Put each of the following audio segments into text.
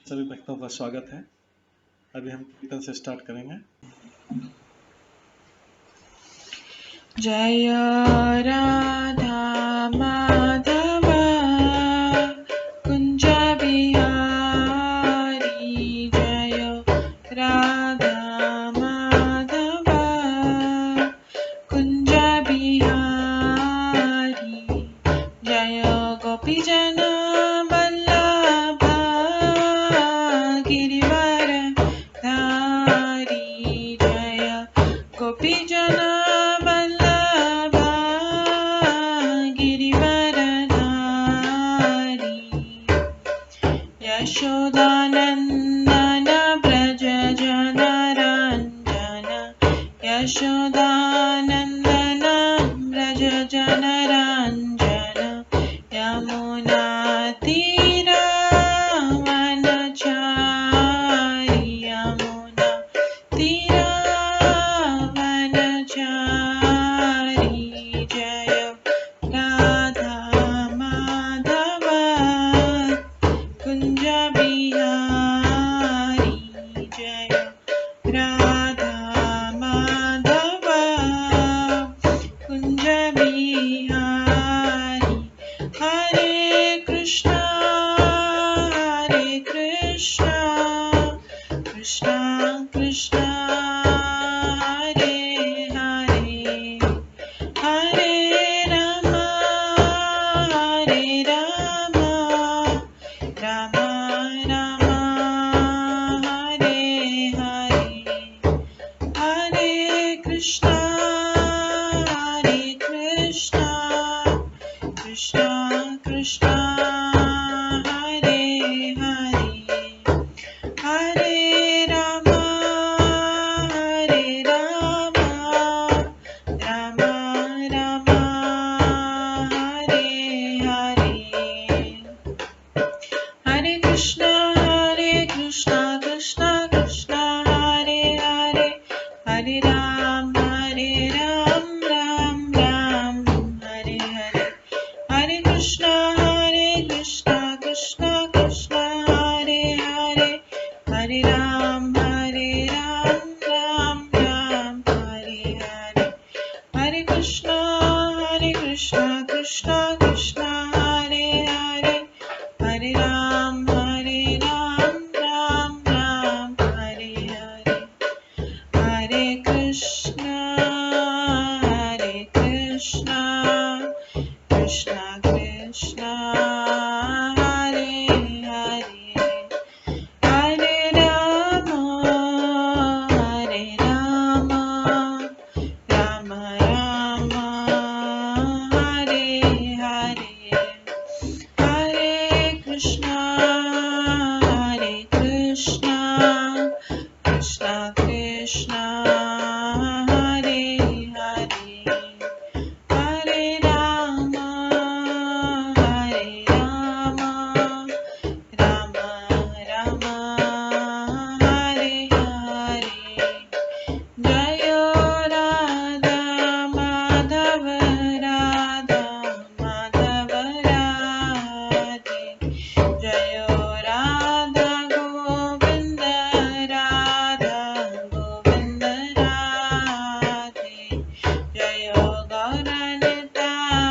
सभी भक्तों का स्वागत है। अभी हम कीर्तन से स्टार्ट करेंगे। जय राधा माधव कुंज बिहारी, जय राधा माधव कुंज बिहारी, जय गोपीजन वल्लभ गिरिवर धारी, जय गोपीजन वल्लभ गिरिवर धारी, यशोदानंदन व्रज जनरंजन, यशोदानंदन व्रज जनरंजन, यमुना तीरावनचारी, यमुना तीरावनचारी, जय राधा माधव कुंज बिहारी, जय राधा माधव कुंज बिहारी, हरे कृष्णा कृष्णा कृष्णा हरे हरे, हरे राम राम राम हरे हरे, हरे कृष्णा कृष्णा कृष्णा हरे हरे, हरे राम राम राम हरे हरे, हरे कृष्णा कृष्णा कृष्णा हरे हरे, हरे राम राम राम हरे हरे, हरे कृष्णा कृष्णा कृष्णा हरे हरे, हरे राम राम राम हरे हरे, हरे कृष्णा कृष्णा कृष्णा हरे हरे, हरे राम राम राम हरे हरे, हरे कृष्णा कृष्णा कृष्णा हरे हरे, हरे राम राम राम हरे हरे, हरे कृष्णा कृष्णा कृष्णा हरे हरे, हरे राम राम राम हरे हरे, जय राधा माधव राधे, जय राधा गोविंद राधे, जय गौरनिताय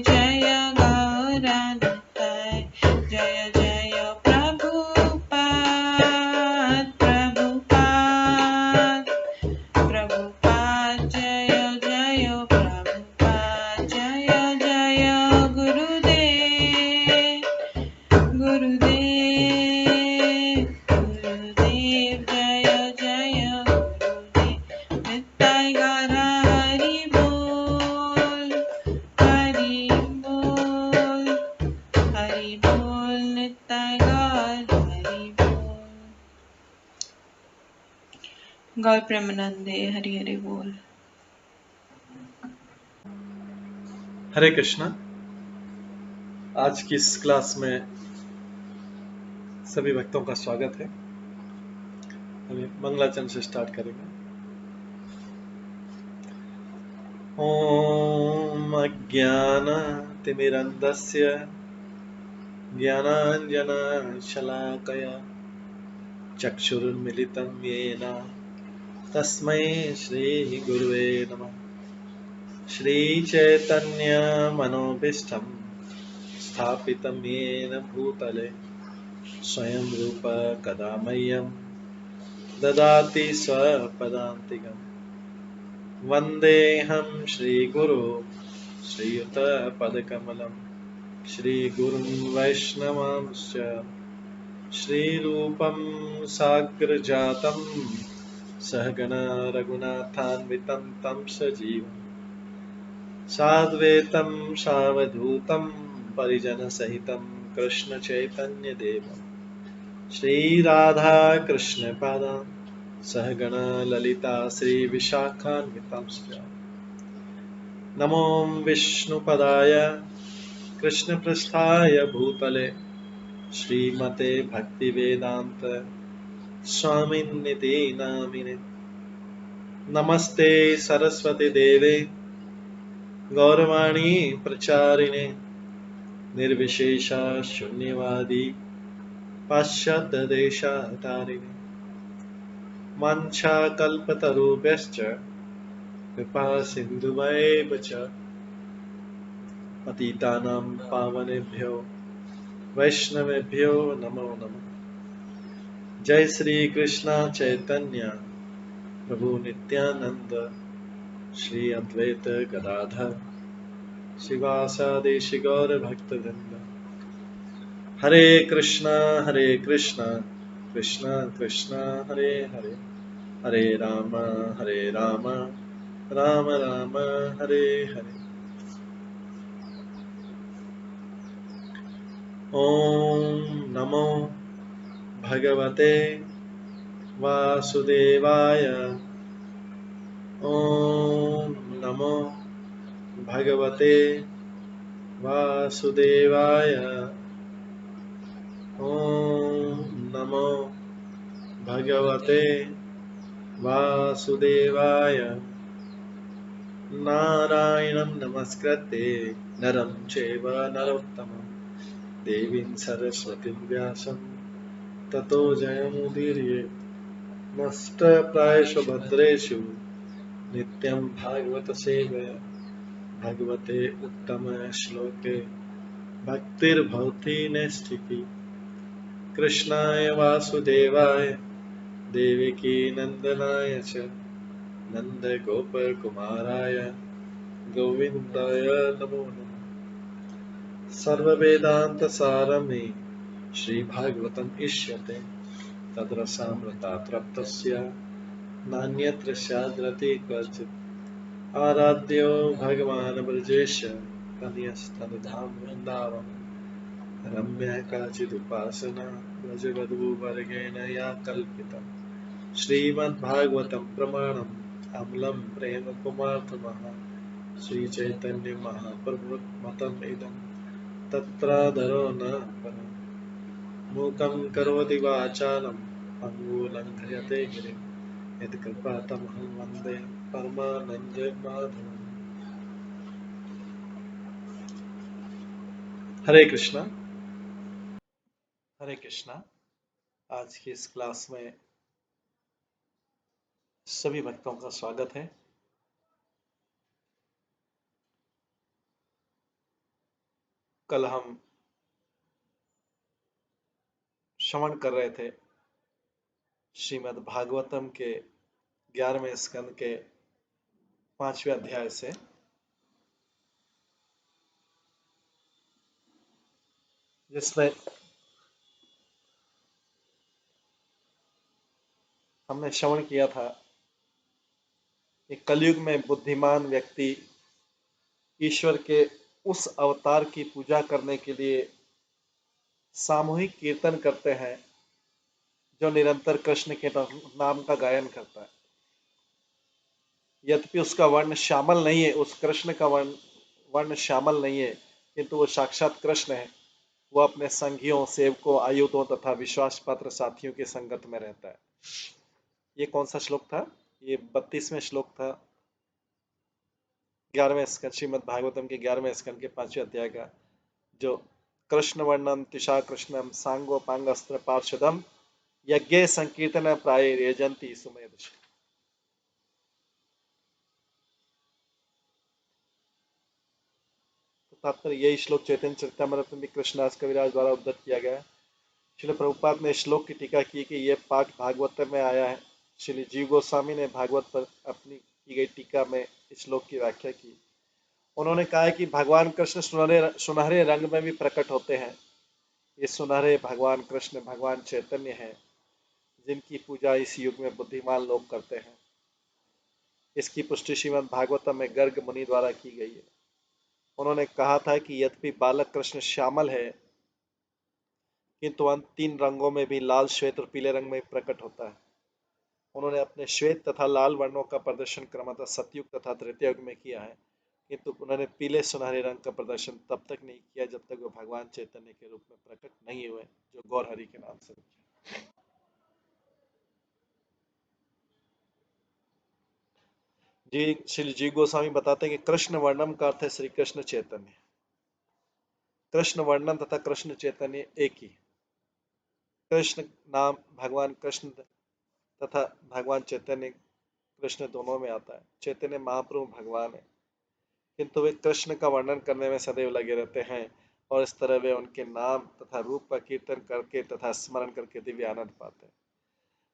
जय गौरनिताय, जय जय प्रभुपाद जय जय प्रभुपाद, जय जय गुरुदेव जय जय गुरुदेव, नित्य गौर हरि बोल नित्य गौर हरि बोल, गौर प्रेमानंदे हरि हरि बोल। हरे कृष्णा। आज की इस क्लास में सभी भक्तों का स्वागत है। अभी मंगलाचरण से स्टार्ट करेंगे। ओम अज्ञान तिमिरन्धस्य ज्ञानाञ्जनशलाकया चक्षुरुन्मिलितं येन तस्मै श्रीगुरुवे नमः। श्रीचैतन्यमनोभीष्टं स्थापितं येन भूतले स्वयं रूप कदा मह्यं ददाति स्वपदान्तिकम्। वन्देऽहं श्रीगुरो श्रीयुतपदकमलं श्रीगुरुं वैष्णवांश्च श्रीरूपं साग्रजातं सहगण रघुनाथान्वितं तं सजीवं साद्वैतं सावधूतं परिजनसहितं कृष्णचैतन्यदेवं श्रीराधाकृष्णपादान् सहगण ललिता श्रीविशाखान्वितांश्च नमो विष्णुपदाय कृष्णपृष्ठाय भूतले श्रीमते भक्तिवेदान्त स्वामिन्निति नामिने। नमस्ते सरस्वती देवे गौरवाणी प्रचारिणे निर्विशेष शून्यवादी पाश्चात्य देशतारिणे। वाञ्छाकल्पतरुभ्यश्च कृपा सिन्धुभ्येव च पतितानां पावनेभ्यो वैष्णवेभ्यो नमो नमः। जय श्री कृष्ण चैतन्य प्रभु नित्यानंद श्री अद्वैत गदाधर शिवासादि गौर भक्तवृंद। हरे कृष्णा कृष्णा कृष्णा हरे हरे, हरे राम राम राम हरे हरे। ओम नमो भगवते वासुदेवाय। ओम नमो भगवते वासुदेवाय। ओम नमो भगवते वासुदेवाय। नारायणं नमस्कृत्य नरं चैव नरोत्तमं देवीं सरस्वतीं व्यासं ततो जयमुदीरयेत्। नष्टप्रायेषु भद्रेषु नित्यं भागवत सेवया भगवते उत्तम श्लोके भक्तिर्भवति नैष्ठिकी। कृष्णाय वासुदेवाय देवकी नंदनाय च नन्दगोपकुमाराय गोविन्दाय नमो नमः। सर्ववेदान्तसारमे श्रीभागवतम् इष्यते तद्रसामृतात् नान्यत्र स्याद्रति क्वचित्। आराध्यो भगवान् ब्रजेश कन्यस्तनधाम वृन्दावन रम्या काचिदुपासना ब्रजवधूवर्गेण या कल्पिता। श्रीमद्भागवतं प्रमाणम् अमलं प्रेम कुमार्थमः श्रीचैतन्य महाप्रभुमतम् इदं तत्रादरो न परम्। मूकं करोति वाचालं पङ्गुलङ्घयते गिरिं यत्कृपातमहं वन्दे परमानन्दमाधवम्। हरे कृष्णा हरे कृष्णा। आज की इस क्लास में सभी भक्तों का स्वागत है। कल हम श्रवण कर रहे थे श्रीमद् भागवतम के 11वें स्कंद के 5वें अध्याय से। जिसमें हमने श्रवण किया था कि कलयुग में बुद्धिमान व्यक्ति ईश्वर के उस अवतार की पूजा करने के लिए सामूहिक कीर्तन करते हैं जो निरंतर कृष्ण के नाम का गायन करता है। यद्यपि उसका वर्ण श्यामल नहीं है, उस कृष्ण का वर्ण श्यामल नहीं है, किंतु वो साक्षात कृष्ण है। वो अपने संगियों, सेवकों, आयुधों तथा विश्वास पात्र साथियों के संगत में रहता है। ये कौन सा श्लोक था? ये 32वें श्लोक था 11वें स्कंद, श्रीमद् भागवतम के 11वें स्कंद के 5वें अध्याय का जो कृष्ण वर्णम तिशा कृष्णम सांगोपांगस्त्र पार्षदम यज्ञ संकीर्तन प्राय यजंती सुमेध। तात्पर्य यही श्लोक चैतन्य चरितमृत में कृष्णदास कविराज द्वारा उद्धृत किया गया है। श्रील प्रभुपाद ने श्लोक की टीका की कि यह पाठ भागवत में आया है। श्री जीव गोस्वामी ने भागवत पर अपनी की गई टीका में इस श्लोक की व्याख्या की। उन्होंने कहा है कि भगवान कृष्ण सुनहरे रंग में भी प्रकट होते हैं। ये सुनहरे भगवान कृष्ण भगवान चैतन्य हैं, जिनकी पूजा इस युग में बुद्धिमान लोग करते हैं। इसकी पुष्टि श्रीमद् भागवतम में गर्ग मुनि द्वारा की गई है। उन्होंने कहा था कि यद्यपि बालक कृष्ण श्यामल है, किंतु अंत 3 रंगों में भी लाल, श्वेत और पीले रंग में प्रकट होता है। उन्होंने अपने श्वेत तथा लाल वर्णों का प्रदर्शन क्रमतः सतयुग तथा त्रेता युग में किया है, किंतु उन्होंने पीले सुनहरे रंग का प्रदर्शन तब तक नहीं किया जब तक वो भगवान चैतन्य के रूप में प्रकट नहीं हुए, जो गौर हरि के नाम से। जी श्री जी गोस्वामी बताते हैं कि कृष्ण वर्णम का अर्थ है श्री कृष्ण चैतन्य। कृष्ण वर्णन तथा कृष्ण चैतन्य एक ही। कृष्ण नाम भगवान कृष्ण तथा भगवान चैतन्य कृष्ण दोनों में आता है। चैतन्य महाप्रभु भगवान है, किंतु वे कृष्ण का वर्णन करने में सदैव लगे रहते हैं और इस तरह वे उनके नाम तथा रूप का कीर्तन करके तथा स्मरण करके दिव्य आनंद पाते हैं।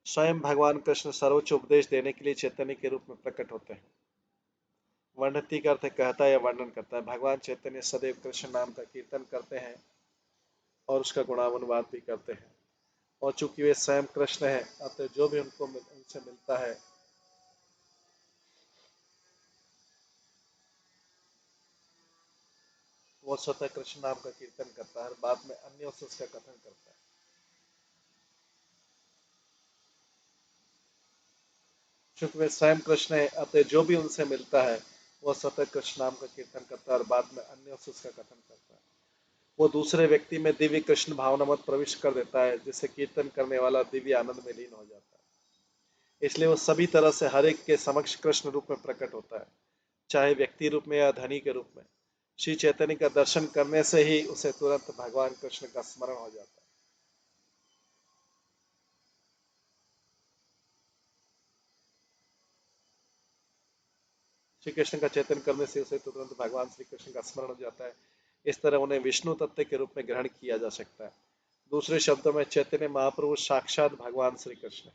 स्वयं भगवान कृष्ण सर्वोच्च उपदेश देने के लिए चैतन्य के रूप में प्रकट होते हैं। वर्णति का अर्थ कहता है या वर्णन करता है। भगवान चैतन्य सदैव कृष्ण नाम का कीर्तन करते हैं और उसका गुणानुवाद भी करते हैं। और चूंकि वे स्वयं कृष्ण है, अतः जो भी उनसे मिलता है वो स्वतः कृष्ण नाम का कीर्तन करता है और बाद में अन्यों से उसका कथन करता है। चूंकि वे स्वयं कृष्ण है, अतः जो भी उनसे मिलता है वह स्वतः कृष्ण नाम का कीर्तन करता है और बाद में अन्यों से उसका कथन करता है। वो दूसरे व्यक्ति में दिव्य कृष्ण भावना मत प्रवेश कर देता है, जिससे कीर्तन करने वाला दिव्य आनंद में लीन हो जाता है। इसलिए वो सभी तरह से हर एक के समक्ष कृष्ण रूप में प्रकट होता है, चाहे व्यक्ति रूप में या धनी के रूप में। श्री चैतन्य का दर्शन करने से ही उसे तुरंत भगवान कृष्ण का स्मरण हो जाता है। श्री कृष्ण का चैतन्य करने से उसे तुरंत भगवान श्री कृष्ण का स्मरण हो जाता है। इस तरह उन्हें विष्णु तत्व के रूप में ग्रहण किया जा सकता है। दूसरे शब्दों में चैतन्य महाप्रभु साक्षात भगवान श्री कृष्ण।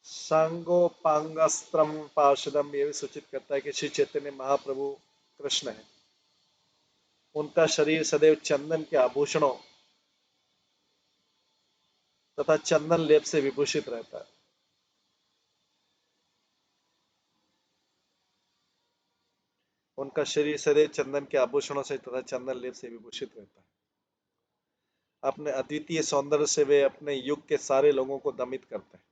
सांगोपांगस्त्रम पार्षदम ये भी सूचित करता है कि श्री चैतन्य महाप्रभु कृष्ण है। उनका शरीर सदैव चंदन के आभूषणों तथा चंदन लेप से विभूषित रहता है। उनका शरीर सदैव चंदन के आभूषणों से तथा चंदन लेप से विभूषित रहता है। अपने अद्वितीय सौंदर्य से वे अपने युग के सारे लोगों को दमित करते हैं।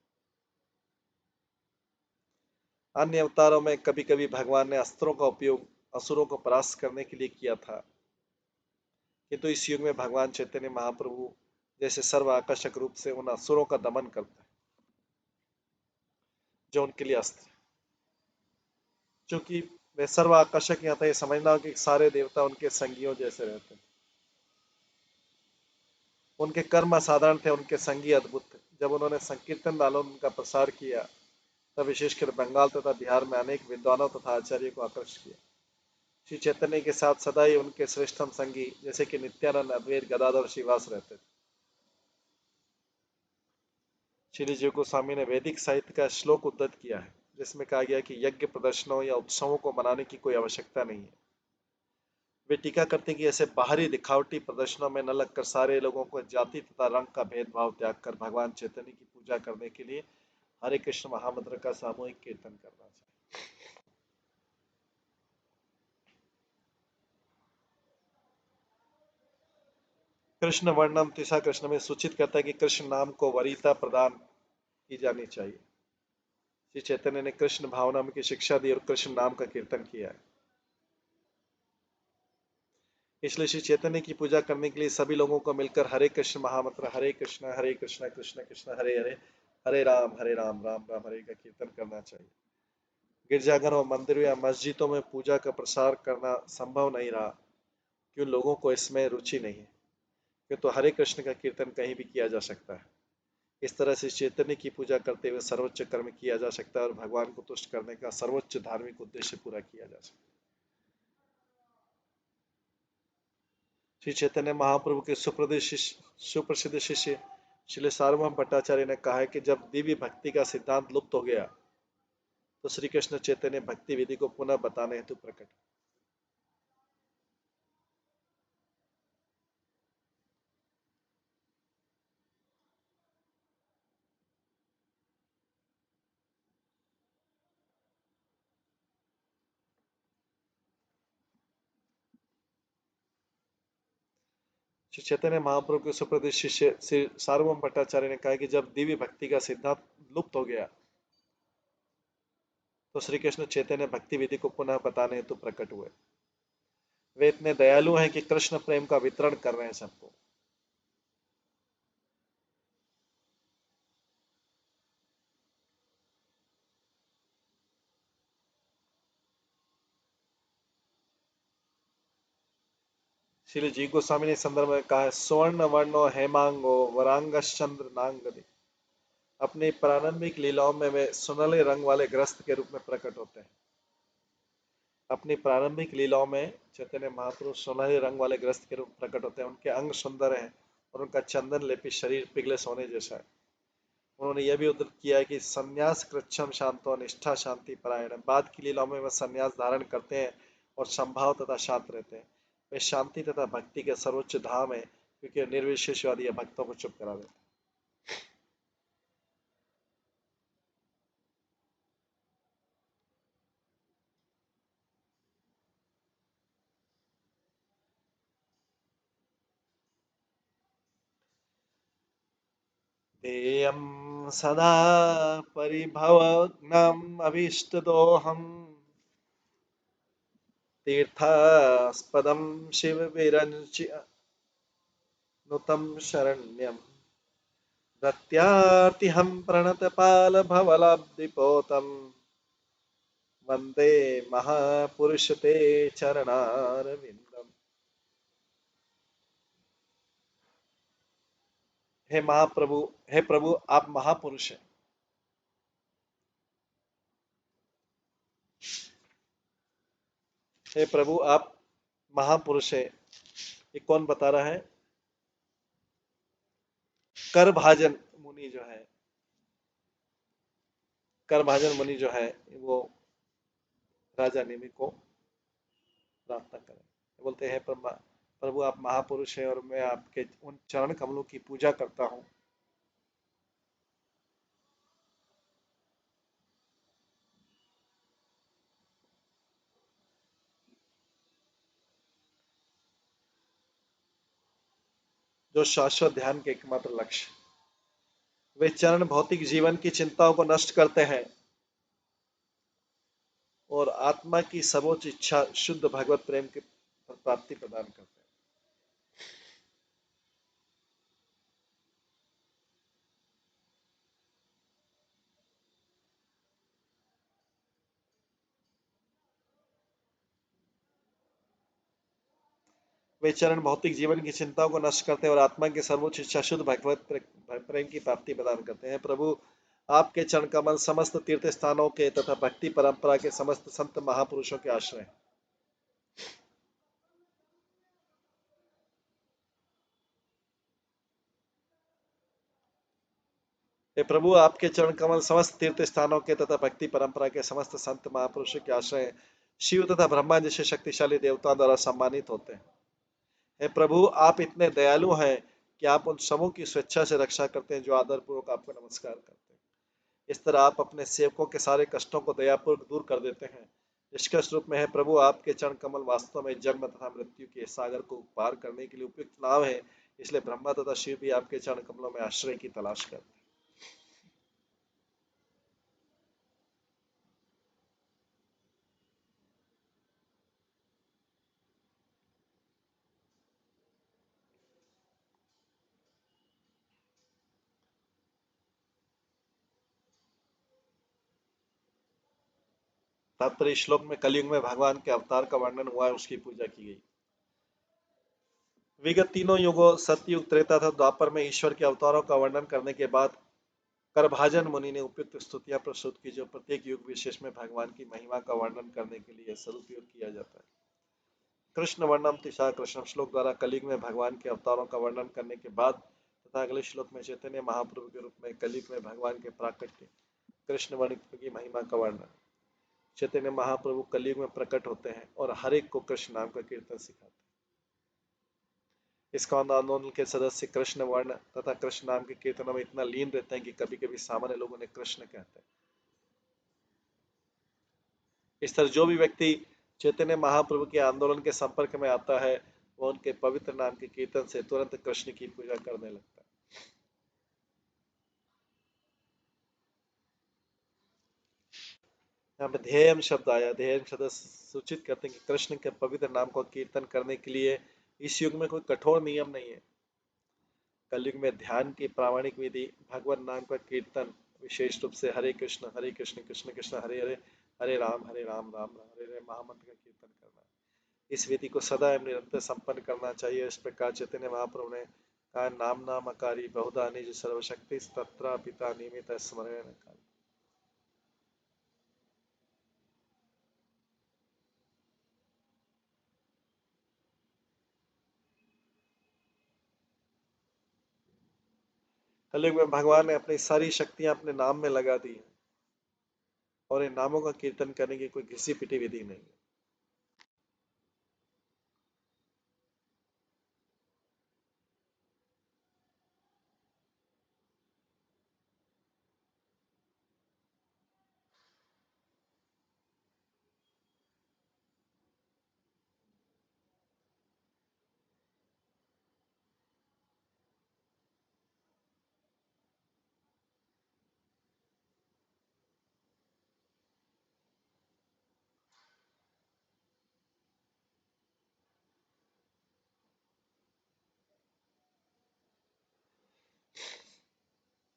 अन्य अवतारों में कभी कभी भगवान ने अस्त्रों का उपयोग असुरों को परास्त करने के लिए किया था, किंतु इस युग में भगवान चैतन्य महाप्रभु जैसे सर्व आकर्षक रूप से उन असुरों का दमन करते हैं जो उनके लिए अस्त्र है। क्योंकि वे सर्व आकर्षक यहाँ था, ये समझना हो कि सारे देवता उनके संगियों जैसे रहते हैं। उनके कर्म असाधारण थे, उनके संगी अद्भुत थे। जब उन्होंने संकीर्तन आंदोलन का प्रसार किया तब विशेषकर बंगाल तथा बिहार में अनेक विद्वानों तथा आचार्यों को आकर्षित किया। श्री चैतन्य के साथ सदा ही उनके श्रेष्ठतम संगी जैसे कि नित्यानंद, अद्वैत, गदाधर, श्रीवास रहते थे। श्री जी गोस्वामी ने वैदिक साहित्य का श्लोक उद्धृत किया है, जिसमें कहा गया कि यज्ञ प्रदर्शनों या उत्सवों को मनाने की कोई आवश्यकता नहीं है। वे टीका करते हैं कि ऐसे बाहरी दिखावटी प्रदर्शनों में न लगकर सारे लोगों को जाति तथा रंग का भेदभाव त्याग कर भगवान चैतन्य की पूजा करने के लिए हरे कृष्ण महामंत्र का सामूहिक कीर्तन करना चाहिए। कृष्ण वर्णम तिसा कृष्ण में सूचित करता है कि कृष्ण नाम को वरीयता प्रदान की जानी चाहिए। श्री चैतन्य ने कृष्ण भावनाम की शिक्षा दी और कृष्ण नाम का कीर्तन किया है। इसलिए श्री चैतन्य की पूजा करने के लिए सभी लोगों को मिलकर हरे कृष्ण महामंत्र हरे कृष्ण कृष्ण कृष्ण हरे हरे हरे राम राम राम हरे का कीर्तन करना चाहिए। गिरजाघर और मंदिरों या मस्जिदों में पूजा का प्रसार करना संभव नहीं रहा, क्यों लोगों को इसमें रुचि नहीं है। क्यों तो हरे कृष्ण का कीर्तन कहीं भी किया जा सकता है। इस तरह से चैतन्य की पूजा करते हुए सर्वोच्च कर्म किया जा सकता है और भगवान को तुष्ट करने का सर्वोच्च धार्मिक उद्देश्य पूरा किया जा सकता है। श्री चैतन्य महाप्रभु के सुप्रसिद्ध शिष्य श्री सार्वभौम भट्टाचार्य ने कहा है कि जब दिव्य भक्ति का सिद्धांत लुप्त हो गया तो श्री कृष्ण चैतन्य भक्ति विधि को पुनः बताने हेतु प्रकट। श्री चैतन्य महाप्रभु के सुप्रसिद्ध शिष्य श्री सार्वभौम भट्टाचार्य ने कहा कि जब दिव्य भक्ति का सिद्धांत लुप्त हो गया तो श्री कृष्ण चैतन्य भक्ति विधि को पुनः बताने हेतु प्रकट हुए। वे इतने दयालु हैं कि कृष्ण प्रेम का वितरण कर रहे हैं सबको। श्री जी गोस्वामी ने इस संदर्भ में कहा है, स्वर्ण वर्णो हेमांगो वरांगश्चंद्र नांगदे। अपनी प्रारंभिक लीलाओं में वे सुनहले रंग वाले ग्रस्त के रूप में प्रकट होते हैं। अपनी प्रारंभिक लीलाओं में चैतन्य महापुरुष सुनहरे रंग वाले ग्रस्त के रूप में प्रकट होते हैं। उनके अंग सुंदर हैं और उनका चंदन लेपित शरीर पिघले सोने जैसा है। उन्होंने यह भी उद्धृत किया है कि संन्यास कृच्छम शांतो निष्ठा शांति परायण। बाद की लीलाओं में वह संन्यास धारण करते हैं और संभाव तथा शांत रहते हैं। वे शांति तथा भक्ति के सर्वोच्च धाम है, क्योंकि निर्विशेषवादी भक्तों को चुप करा देते हैं। तेयं सदा परिभवग्नम् अभीष्टदोहम् तीर्थास्पदं शिवविरञ्चिनुतं शरण्यम् रत्यार्तिहं प्रणतपालभवलाब्धिपोतं वन्दे महापुरुष ते चरणारविंदम। हे महाप्रभु, हे प्रभु आप महापुरुष हैं। हे प्रभु आप महापुरुष हैं। ये कौन बता रहा है? करभाजन मुनि जो है, करभाजन मुनि जो है वो राजा नेमि को प्रार्थना करें। बोलते हैं प्रभु आप महापुरुष हैं और मैं आपके उन चरण कमलों की पूजा करता हूँ जो शाश्वत ध्यान के एकमात्र लक्ष्य। वे चरण भौतिक जीवन की चिंताओं को नष्ट करते हैं और आत्मा की सर्वोच्च इच्छा शुद्ध भगवत प्रेम की प्राप्ति प्रदान करते हैं। वे चरण भौतिक जीवन की चिंताओं को नष्ट करते हैं और आत्मा की सर्वोच्च इच्छा शुद्ध भगवत प्रेम की प्राप्ति प्रदान करते हैं। प्रभु आपके चरण कमल समस्त तीर्थ स्थानों के तथा भक्ति परंपरा के समस्त संत महापुरुषों के आश्रय हैं। हे प्रभु आपके चरण कमल समस्त तीर्थ स्थानों के तथा भक्ति परंपरा के समस्त संत महापुरुषों के आश्रय हैं। शिव तथा ब्रह्मा जैसे शक्तिशाली देवताओं द्वारा सम्मानित होते हैं। हे प्रभु आप इतने दयालु हैं कि आप उन सबों की स्वेच्छा से रक्षा करते हैं जो आदरपूर्वक आपको नमस्कार करते हैं। इस तरह आप अपने सेवकों के सारे कष्टों को दयापूर्वक दूर कर देते हैं। निष्कर्ष रूप में है प्रभु आपके चरण कमल वास्तव में जन्म तथा मृत्यु के सागर को पार करने के लिए उपयुक्त नाव है। इसलिए ब्रह्मा तथा शिव भी आपके चरण कमलों में आश्रय की तलाश करते हैं। तात्पर्य श्लोक में कलयुग में भगवान के अवतार का वर्णन हुआ है, उसकी पूजा की गई। विगत तीनों युगों सतयुग, त्रेता तथा द्वापर में ईश्वर के अवतारों का वर्णन करने के बाद करभाजन मुनि ने उपयुक्त स्तुतियां प्रस्तुत की, जो प्रत्येक युग विशेष में भगवान की महिमा का वर्णन करने के लिए सदुपयोग किया जाता है। कृष्ण वर्णम तिशा कृष्ण श्लोक द्वारा कलयुग में भगवान के अवतारों का वर्णन करने के बाद तथा अगले श्लोक में चैतन्य महाप्रभु के रूप में कलयुग में भगवान के प्राकट्य कृष्ण वर्ण की महिमा का वर्णन। चैतन्य महाप्रभु कलयुग में प्रकट होते हैं और हर एक को कृष्ण नाम का कीर्तन सिखाते हैं। इस्कॉन आंदोलन के सदस्य कृष्ण वर्ण तथा कृष्ण नाम के कीर्तनों में इतना लीन रहते हैं कि कभी कभी सामान्य लोग उन्हें कृष्ण कहते हैं। इस तरह जो भी व्यक्ति चैतन्य महाप्रभु के आंदोलन के संपर्क में आता है, वह उनके पवित्र नाम के कीर्तन से तुरंत कृष्ण की पूजा करने लगता है। यहाँ पे ध्येयम शब्द आया। ध्येयम शब्द सूचित करते हैं कि कृष्ण के पवित्र नाम को कीर्तन करने के लिए इस युग में कोई कठोर नियम नहीं है। कलयुग में ध्यान की प्रामाणिक विधि भगवान नाम का कीर्तन, विशेष रूप से हरे कृष्ण कृष्ण कृष्ण हरे हरे, हरे राम राम राम हरे हरे महामंत्र का कीर्तन करना। इस विधि को सदा एवं निरंतर संपन्न करना चाहिए। इस प्रकार चैतन्य महाप्रभु ने कहा, नाम नामकारी बहुधा निज सर्वशक्ति तत्र पिता निमित स्मरण। कलयुग में भगवान ने अपनी सारी शक्तियां अपने नाम में लगा दी हैं और इन नामों का कीर्तन करने की कोई घिसी पिटी विधि नहीं है।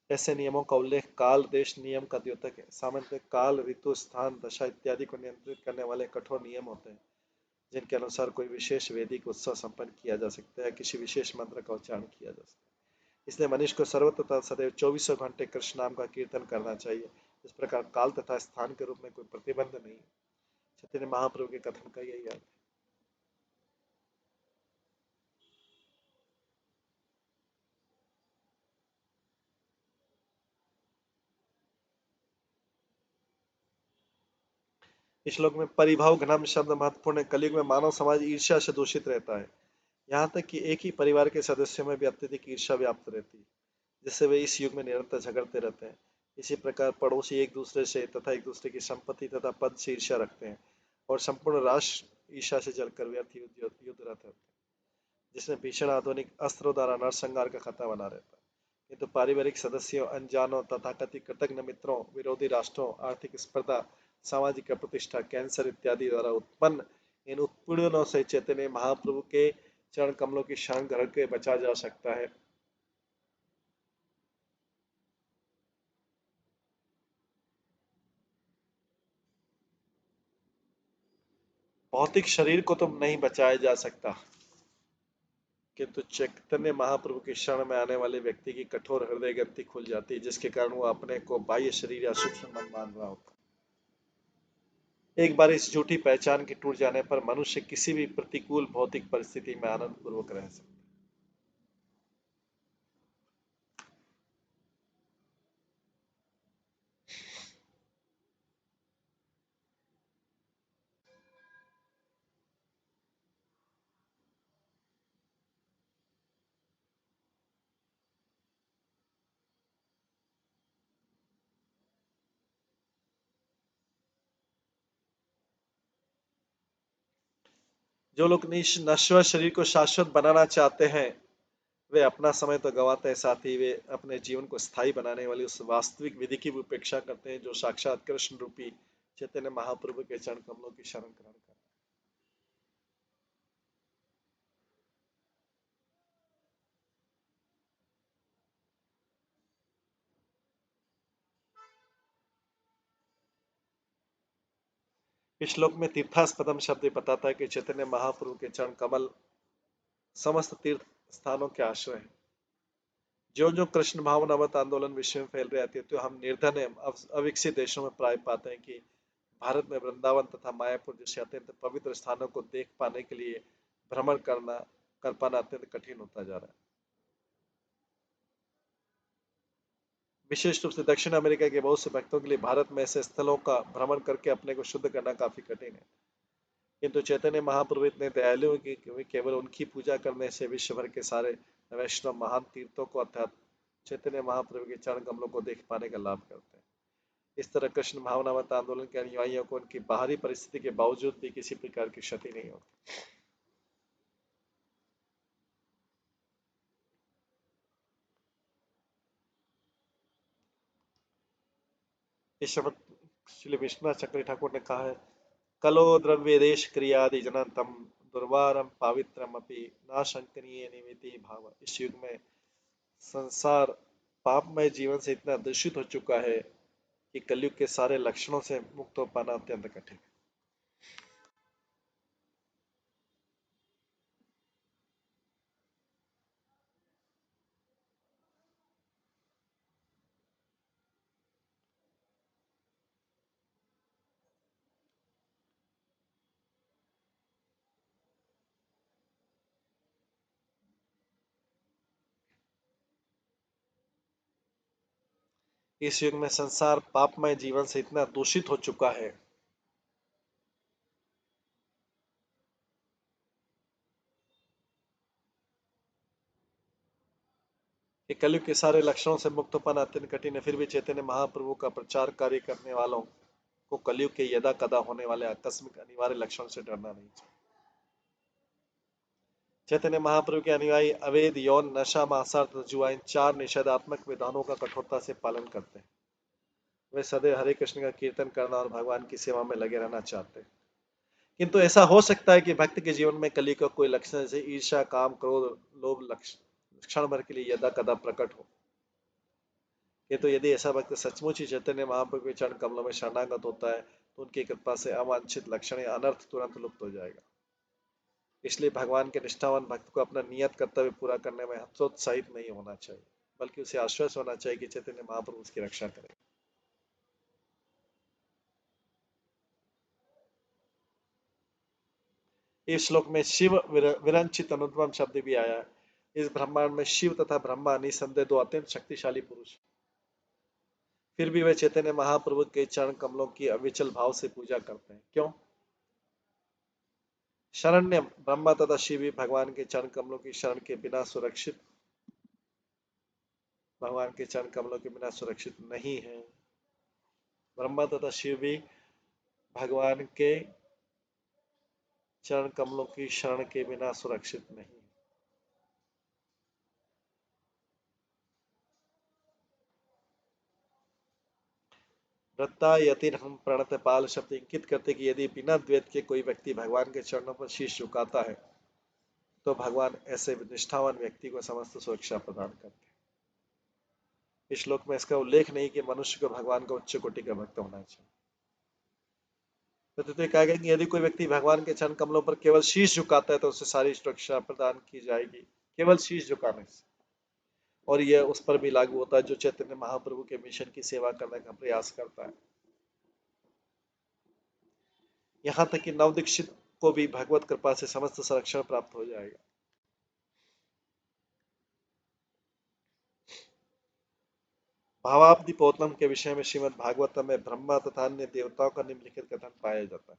ऐसे नियमों का उल्लेख काल देश नियम का द्योतक है। सामान्यतः काल, ऋतु, स्थान, दशा इत्यादि को नियंत्रित करने वाले कठोर नियम होते हैं, जिनके अनुसार कोई विशेष वैदिक उत्सव संपन्न किया जा सकता है, किसी विशेष मंत्र का उच्चारण किया जा सकता है। इसलिए मनुष्य को सर्वथा सदैव 24 घंटे कृष्ण नाम का कीर्तन करना चाहिए। इस प्रकार काल तथा स्थान के रूप में कोई प्रतिबंध नहीं है। चैतन्य महाप्रभु के कथन का यही अर्थ है। इस श्लोक में परिभाव घनम शब्द महत्वपूर्ण है। कलयुग में मानव समाज ईर्ष्या से दूषित रहता है, यहाँ तक कि एक ही परिवार के सदस्यों में भी अत्यधिक ईर्ष्या व्याप्त रहती है, जिससे वे इस युग में निरंतर झगड़ते रहते हैं। इसी प्रकार पड़ोसी एक दूसरे से तथा एक दूसरे की संपत्ति तथा पद से ईर्ष्या रखते हैं और संपूर्ण राष्ट्र ईर्ष्या से जलकर व्यर्थ युद्ध रहते हैं, जिसमें भीषण आधुनिक अस्त्रों द्वारा नरसंहार का खतरा बना रहता है। किंतु पारिवारिक सदस्यों, अनजानों, तथाकथित कृतज्ञ मित्रों, विरोधी राष्ट्रों, आर्थिक स्पर्धा, सामाजिक प्रतिष्ठा, कैंसर इत्यादि द्वारा उत्पन्न इन उत्पीड़नों से चैतन्य महाप्रभु के चरण कमलों की शरण ग्रहण के बचा जा सकता है। भौतिक शरीर को तो नहीं बचाया जा सकता, किंतु चैतन्य महाप्रभु की शरण में आने वाले व्यक्ति की कठोर हृदय ग्रंथि खुल जाती है, जिसके कारण वो अपने को बाह्य शरीर या सूक्ष्म मन मान रहा होता है। एक बार इस झूठी पहचान के टूट जाने पर मनुष्य किसी भी प्रतिकूल भौतिक परिस्थिति में आनंद पूर्वक रह सकता है। जो लोग नश्वर शरीर को शाश्वत बनाना चाहते हैं, वे अपना समय तो गंवाते हैं, साथ ही वे अपने जीवन को स्थायी बनाने वाली उस वास्तविक विधि की भी उपेक्षा करते हैं, जो साक्षात कृष्ण रूपी चैतन्य महाप्रभु के चरण कमलों की शरण ग्रहण करते हैं। इस श्लोक में तीर्थास्पदम शब्द बताता है कि चैतन्य महाप्रभु के चरण कमल समस्त तीर्थ स्थानों के आश्रय हैं। जो जो कृष्ण भावनावत आंदोलन विश्व में फैल रहे थे तो हम निर्धन अविकसित देशों में प्राय पाते हैं कि भारत में वृंदावन तथा मायापुर जैसे अत्यंत पवित्र स्थानों को देख पाने के लिए भ्रमण कर पाना अत्यंत कठिन होता जा रहा है। विशेष रूप से दक्षिण अमेरिका के बहुत से भक्तों के लिए भारत में ऐसे स्थलों का भ्रमण करके अपने को शुद्ध करना काफी कठिन है, किंतु चैतन्य महाप्रभु इतने दयालु हैं कि केवल उनकी पूजा करने से विश्व भर के सारे वैष्णव महान तीर्थों को अर्थात चैतन्य महाप्रभु के चरण कमलों को देख पाने का लाभ करते हैं। इस तरह कृष्ण भावनावत आंदोलन के अनुयायियों को उनकी बाहरी परिस्थिति के बावजूद भी किसी प्रकार की क्षति नहीं होती। इस शब्द श्री विश्वनाथ चक्री ठाकुर ने कहा है, कलो द्रव्य देश क्रियादि जनतम दुर्वारम पावित्रम अपि नाशंकनीय निमिति भाव। इस युग में संसार पापमय जीवन से इतना दूषित हो चुका है कि कलयुग के सारे लक्षणों से मुक्त हो पाना अत्यंत कठिन है। इस युग में संसार पापमय जीवन से इतना दूषित हो चुका है कि कलयुग के सारे लक्षणों से मुक्त हो पाना अत्यंत कठिन है। फिर भी चैतन्य महाप्रभु का प्रचार कार्य करने वालों को कलयुग के यदा कदा होने वाले आकस्मिक अनिवार्य लक्षण से डरना नहीं चाहिए। चैतन्य महाप्रभु के अनुयायी अवैध यौन नशा मांसाहार तथा जुआ इन 4 निषेधात्मक विधानों का कठोरता से पालन करते हैं। वे सदैव हरे कृष्ण का कीर्तन करना और भगवान की सेवा में लगे रहना चाहते हैं। किंतु ऐसा हो सकता है कि भक्त के जीवन में कली का कोई लक्षण जैसे ईर्ष्या काम क्रोध लोभ क्षण भर के लिए यदा कदा प्रकट हो। किंतु यदि ऐसा भक्त सचमुच ही चैतन्य महाप्रभु के चरण कमलों में शरणागत होता है तो उनकी कृपा से अवांछित लक्षण या अनर्थ तुरंत लुप्त हो जाएगा। इसलिए भगवान के निष्ठावान भक्त को अपना नियत कर्तव्य पूरा करने में हतोत्साहित नहीं होना चाहिए, बल्कि उसे आश्वस्त होना चाहिए कि चैतन्य महाप्रभु उसकी रक्षा करें। इस श्लोक में शिव विरंचित अनुपम शब्द भी आया है। इस ब्रह्मांड में शिव तथा ब्रह्मा निसंदेह 2 अत्यंत शक्तिशाली पुरुष, फिर भी वे चैतन्य महाप्रभु के चरण कमलों की अविचल भाव से पूजा करते हैं। क्यों? शरण्य ब्रह्मा तथा शिव भी भगवान के चरण कमलों की शरण के बिना सुरक्षित भगवान के चरण कमलों के बिना सुरक्षित नहीं है। ब्रह्मा तथा शिव भी भगवान के चरण कमलों की शरण के बिना सुरक्षित नहीं। हम प्रणतपाल शब्द इंकित करते कि यदि बिना द्वैत के कोई व्यक्ति भगवान के चरणों पर शीश झुकाता है तो भगवान ऐसे निष्ठावान व्यक्ति को समस्त सुरक्षा प्रदान करते हैं। इस श्लोक में इसका उल्लेख नहीं कि मनुष्य को भगवान का उच्च कोटि का भक्त होना चाहिए। तो कहा गया कि यदि कोई व्यक्ति भगवान के चरण कमलों पर केवल शीश झुकाता है तो उसे सारी सुरक्षा प्रदान की जाएगी, केवल शीश झुकाने से। और यह उस पर भी लागू होता है जो चैतन्य महाप्रभु के मिशन की सेवा करने का प्रयास करता है। यहाँ तक कि नवदीक्षित को भी भगवत कृपा से समस्त संरक्षण प्राप्त हो जाएगा। भावाब्धि पोतनम के विषय में श्रीमद् भागवतम में ब्रह्मा तथा अन्य देवताओं का निम्नलिखित कथन पाया जाता है।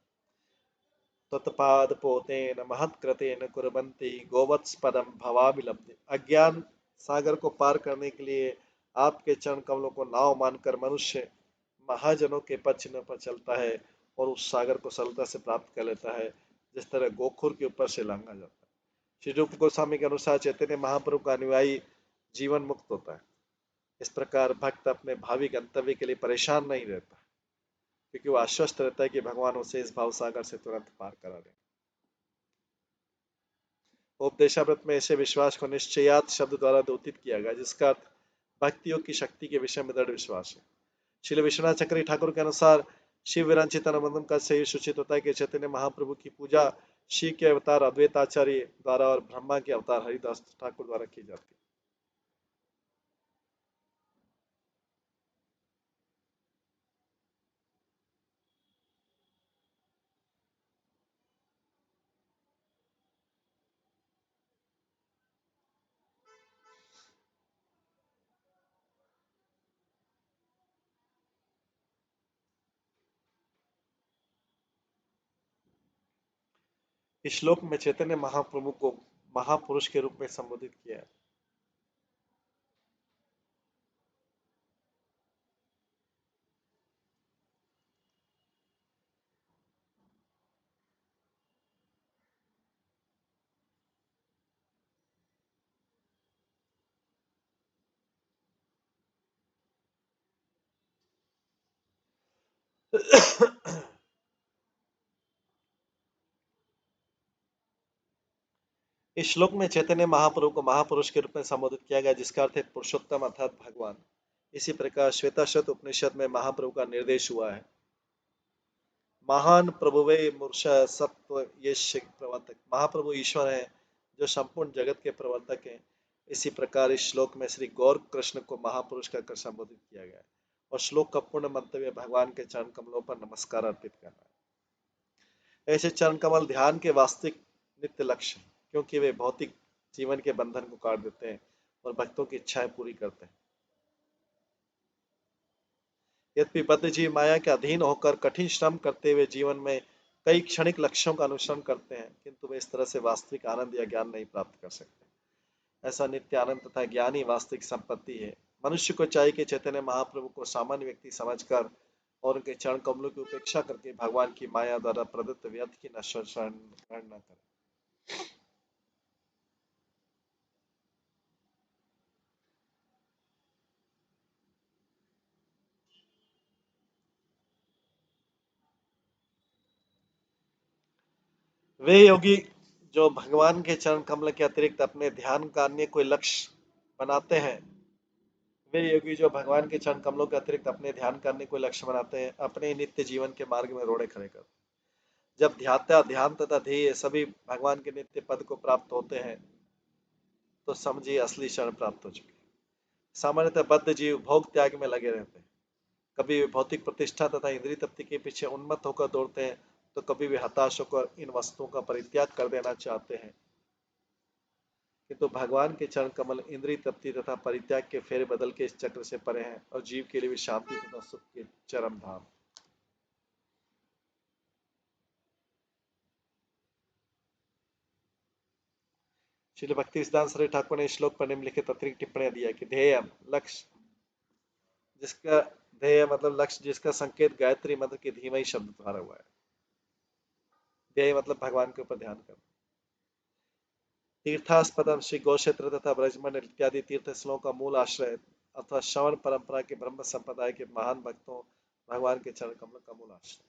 तत्पाद पोतेन महत्कृतेन कुर्वन्ति गोवत्सपदम भवाभिलब्धि। अज्ञान सागर को पार करने के लिए आपके चरण कमलों को नाव मानकर मनुष्य महाजनों के पद चिन्ह पर चलता है और उस सागर को सरलता से प्राप्त कर लेता है, जिस तरह गोखुर के ऊपर से लांघा जाता है। श्री रूप गोस्वामी के अनुसार चैतन्य महाप्रभु का अनुयायी जीवन मुक्त होता है। इस प्रकार भक्त अपने भावी गंतव्य के लिए परेशान नहीं रहता, क्योंकि वो आश्वस्त रहता है कि भगवान उसे इस भाव सागर से तुरंत पार करा दें। उपदेशामृत में ऐसे विश्वास को निश्चयात शब्द द्वारा द्योतित किया गया, जिसका अर्थ भक्तियों की शक्ति के विषय में दृढ़ विश्वास है। श्री विश्वनाथ चक्री ठाकुर के अनुसार शिव विरंचितानंदम का सही सूचित होता है कि चैतन्य महाप्रभु की पूजा शिव के अवतार अद्वैत आचार्य द्वारा और ब्रह्मा के अवतार हरिदास ठाकुर द्वारा की जाती है। इस श्लोक में चैतन्य महाप्रभु को महापुरुष के रूप में संबोधित किया है। इस श्लोक में चैतन्य महाप्रभु को महापुरुष के रूप में संबोधित किया गया, जिसका अर्थ है पुरुषोत्तम अर्थात भगवान। इसी प्रकार श्वेताश्वत उपनिषद में महाप्रभु का निर्देश हुआ है, महान प्रभुवे मूर्छा सत्व यश प्रवर्तक। महाप्रभु ईश्वर है जो संपूर्ण जगत के प्रवर्तक हैं। इसी प्रकार इस श्लोक में श्री गौर कृष्ण को महापुरुष कहकर संबोधित किया गया है और श्लोक का पूर्ण मंतव्य भगवान के चरण कमलों पर नमस्कार अर्पित करना है। ऐसे चरण कमल ध्यान के वास्तविक नित्य लक्ष्य हैं, क्योंकि वे भौतिक जीवन के बंधन को काट देते हैं और भक्तों की इच्छाएं पूरी करते हैं। यद्यपि बद्ध जीव माया के अधीन होकर कठिन श्रम करते हुए जीवन में कई क्षणिक लक्ष्यों का अनुसरण करते हैं, किंतु वे इस तरह से वास्तविक आनंद या ज्ञान नहीं प्राप्त कर सकते। ऐसा नित्य आनंद तथा ज्ञान ही वास्तविक संपत्ति है। मनुष्य को चाहिए कि चैतन्य महाप्रभु को सामान्य व्यक्ति समझकर और उनके चरण कमलों की उपेक्षा करके भगवान की माया द्वारा प्रदत्त व्यर्थ की नश्वर शरण ग्रहण न करे। वे योगी जो भगवान के चरण कमल के अतिरिक्त अपने ध्यान का अन्य कोई लक्ष्य बनाते हैं, वे योगी जो भगवान के चरण कमलों के अतिरिक्त अपने ध्यान करने को लक्ष्य बनाते हैं, अपने नित्य जीवन के मार्ग में रोड़े खड़े करते हैं। जब ध्याता ध्यान तथा ध्येय सभी भगवान के नित्य पद को प्राप्त होते हैं, तो समझिए असली शरण प्राप्त हो चुकी है। सामान्यतः बद्ध जीव भोग त्याग में लगे रहते हैं। कभी वे भौतिक प्रतिष्ठा तथा इंद्रिय तृप्ति के पीछे उन्मत्त होकर दौड़ते हैं, तो कभी वे हताश होकर इन वस्तुओं का परित्याग कर देना चाहते हैं। किंतु भगवान के चरण कमल इंद्रिय तृप्ति तथा परित्याग के फेर बदल के इस चक्र से परे हैं और जीव के लिए भी शांति तथा सुख के चरम धाम। श्रील भक्ति सिद्धांत सरस्वती ठाकुर ने इस श्लोक पर निम्नलिखित अतिरिक्त टिप्पणी दिया कि ध्येय लक्ष्य जिसका ध्येय मतलब लक्ष्य जिसका संकेत गायत्री मंत्र की धीमई शब्द द्वारा हुआ है। ध्येय मतलब भगवान के ऊपर ध्यान करना। तीर्थास्पदम श्री गौक्षेत्र तथा ब्रजमंडल इत्यादि तीर्थ स्थलों का मूल आश्रय अथवा श्रवण परंपरा के ब्रह्म संप्रदाय के महान भक्तों भगवान के चरण कमल का मूल आश्रय।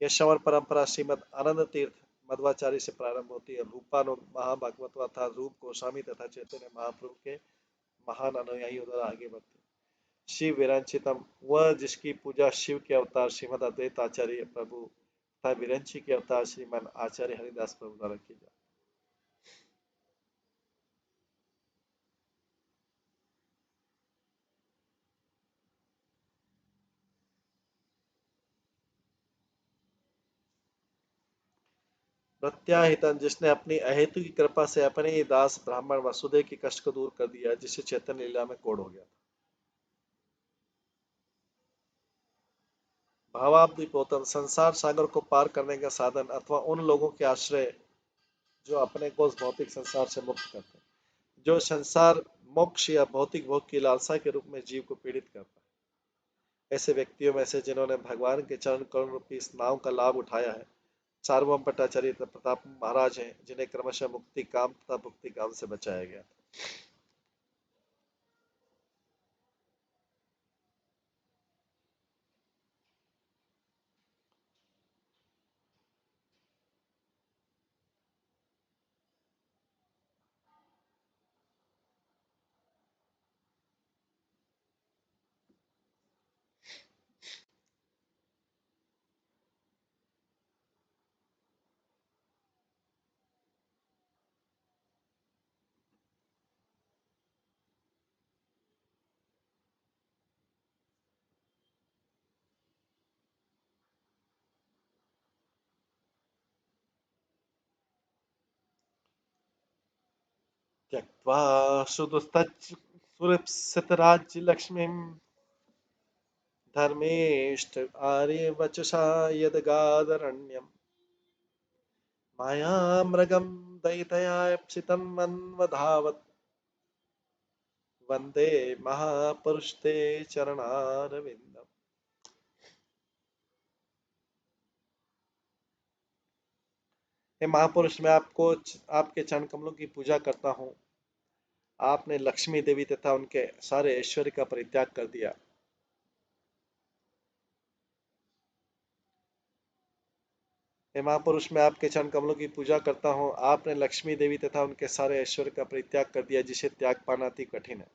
यह श्रवण परंपरा श्रीमद आनंद तीर्थ मध्वाचार्य से प्रारंभ होती है। रूपानुग महाभागवत अर्थात रूप गोस्वामी तथा चैतन्य महाप्रभु के महान अनुयायियों द्वारा आगे बढ़ती है। शिव विरंचितम वह जिसकी पूजा शिव के अवतार श्रीमद अद्वैत आचार्य प्रभु तथा विरंची के अवतार श्रीमद आचार्य हरिदास प्रभु द्वारा की जाती है। प्रत्याहितन जिसने अपनी अहेतु की कृपा से अपने ही दास ब्राह्मण वसुदेव की कष्ट को दूर कर दिया, जिससे चैतन्य लीला में कोढ़ हो गया था। भावाब्धिपोतन संसार सागर को पार करने का साधन अथवा उन लोगों के आश्रय जो अपने को उस भौतिक संसार से मुक्त करते हैं। जो संसार मोक्ष या भौतिक भोग की लालसा के रूप में जीव को पीड़ित करता है। ऐसे व्यक्तियों में से जिन्होंने भगवान के चरण करुण रूपी इस नाव का लाभ उठाया है, सार्वभौम भट्टाचार्य प्रताप महाराज हैं, जिन्हें क्रमशः मुक्ति काम तथा भुक्ति काम से बचाया गया। त्यक्त्वा सुदुस्तत्सुरसितराज्यलक्ष्मीम् धर्मेष्ठ आर्यवचसा यदगादरण्यम् मायामृगं दयितयाप्सितं मन्वधावत् वन्दे महापुरुष ते चरणारविन्दम्। हे महापुरुष, मैं आपको आपके चरण कमलों की पूजा करता हूँ। आपने लक्ष्मी देवी तथा उनके सारे ऐश्वर्य का परित्याग कर दिया। हे महापुरुष, मैं आपके चरण कमलों की पूजा करता हूँ। आपने लक्ष्मी देवी तथा उनके सारे ऐश्वर्य का परित्याग कर दिया, जिसे त्याग पाना अति कठिन है।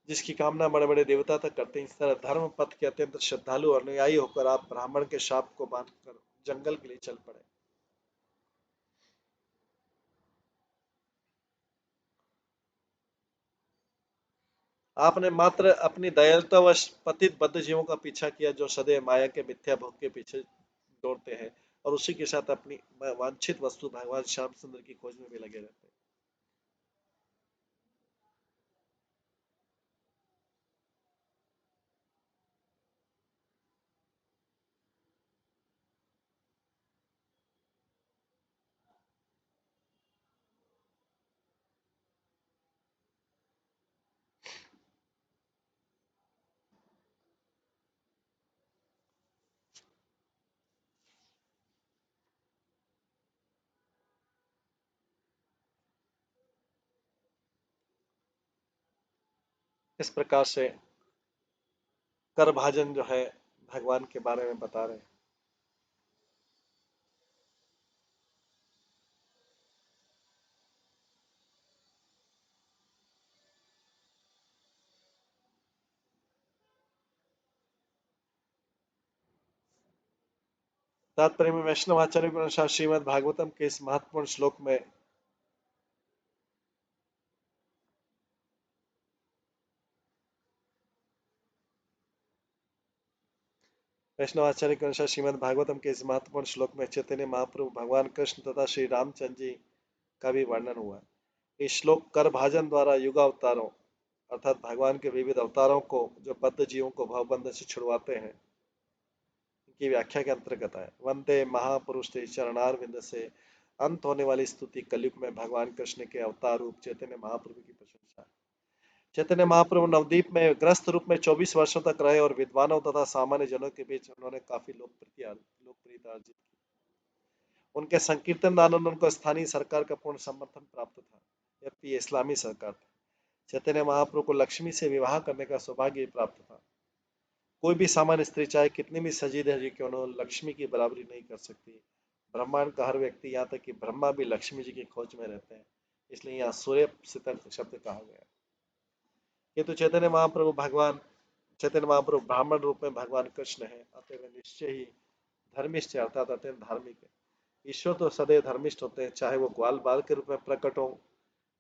जिसकी कामना बड़े बड़े देवता तक करते हैं, इस तरह धर्म पथ के अत्यंत श्रद्धालु और अनुयायी होकर आप ब्राह्मण के शाप को मानकर जंगल के लिए चल पड़े। आपने मात्र अपनी दयालुतावश पतित बद्ध जीवों का पीछा किया, जो सदैव माया के मिथ्या भोग के पीछे दौड़ते हैं और उसी के साथ अपनी वांछित वस्तु भगवान श्याम सुंदर की खोज में भी लगे रहते हैं। इस प्रकार से कर भाजन जो है भगवान के बारे में बता रहे हैं। तात्पर्य में वैष्णव आचार्य के अनुसार श्रीमद् भागवतम के इस महत्वपूर्ण श्लोक में वैष्णवाचार्य के अनुसार श्रीमद् भागवतम के इस महत्वपूर्ण श्लोक में चैतन्य महाप्रभु, भगवान कृष्ण तथा श्री रामचंद्र जी का भी वर्णन हुआ है। ये श्लोक कर भाजन द्वारा युगावतारों अर्थात भगवान के विविध अवतारों को जो बद्ध जीवों को भवबंधन से छुड़वाते हैं की व्याख्या के अंतर्गत है। वंदे महापुरुष ते चरणारविंद से अंत होने वाली स्तुति कलयुग में भगवान कृष्ण के अवतार रूप चैतन्य महाप्रभु की प्रशंसा है। चैतन्य महाप्रभु नवद्वीप में ग्रस्त रूप में 24 वर्षों तक रहे और विद्वानों तथा सामान्य जनों के बीच उन्होंने काफी लोकप्रियता अर्जित की। उनके संकीर्तन आनंद उनको स्थानीय सरकार का पूर्ण समर्थन प्राप्त था, जबकि ये इस्लामी सरकार थी। चैतन्य महाप्रभु को लक्ष्मी से विवाह करने का सौभाग्य प्राप्त था। कोई भी सामान्य स्त्री चाहे कितनी भी सजी धजी क्यों न हो, लक्ष्मी की बराबरी नहीं कर सकती। ब्रह्मांड का हर व्यक्ति, यहाँ तक कि ब्रह्मा भी लक्ष्मी जी की खोज में रहते हैं, इसलिए यहाँ सूर्य शब्द कहा गया। ये तो चैतन्य महाप्रभु ब्राह्मण रूप में भगवान कृष्ण है, अतः वे निश्चय ही धर्मिष्ठ अर्थात अत्यंत धार्मिक है। ईश्वर तो सदैव धर्मिष्ठ होते हैं, चाहे वो ग्वाल बाल के रूप में प्रकट हो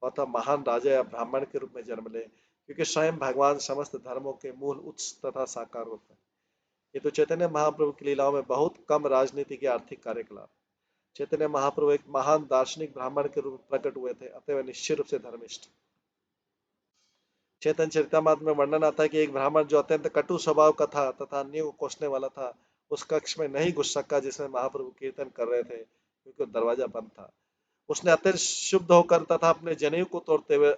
अथवा महान राजा या ब्राह्मण के रूप में जन्म ले, क्योंकि स्वयं भगवान समस्त धर्मों के मूल उच्च तथा साकार होते हैं। ये तो चैतन्य महाप्रभु की लीलाओं में बहुत कम राजनीति के आर्थिक कार्यकलाप। चैतन्य महाप्रभु एक महान दार्शनिक ब्राह्मण के रूप में प्रकट हुए थे, अतः वे निश्चित रूप से धर्मिष्ठ। चैतन्य चरितमार्ग में वर्णन आता है कि एक ब्राह्मण जो अत्यंत कटु स्वभाव का था तथा अन्य को कोसने वाला था, उस कक्ष में नहीं घुस सका जिसमें महाप्रभु कीर्तन कर रहे थे, क्योंकि दरवाजा बंद था। उसने अत्यंत शुद्ध होकर तथा अपने जनेऊ को तोड़ते हुए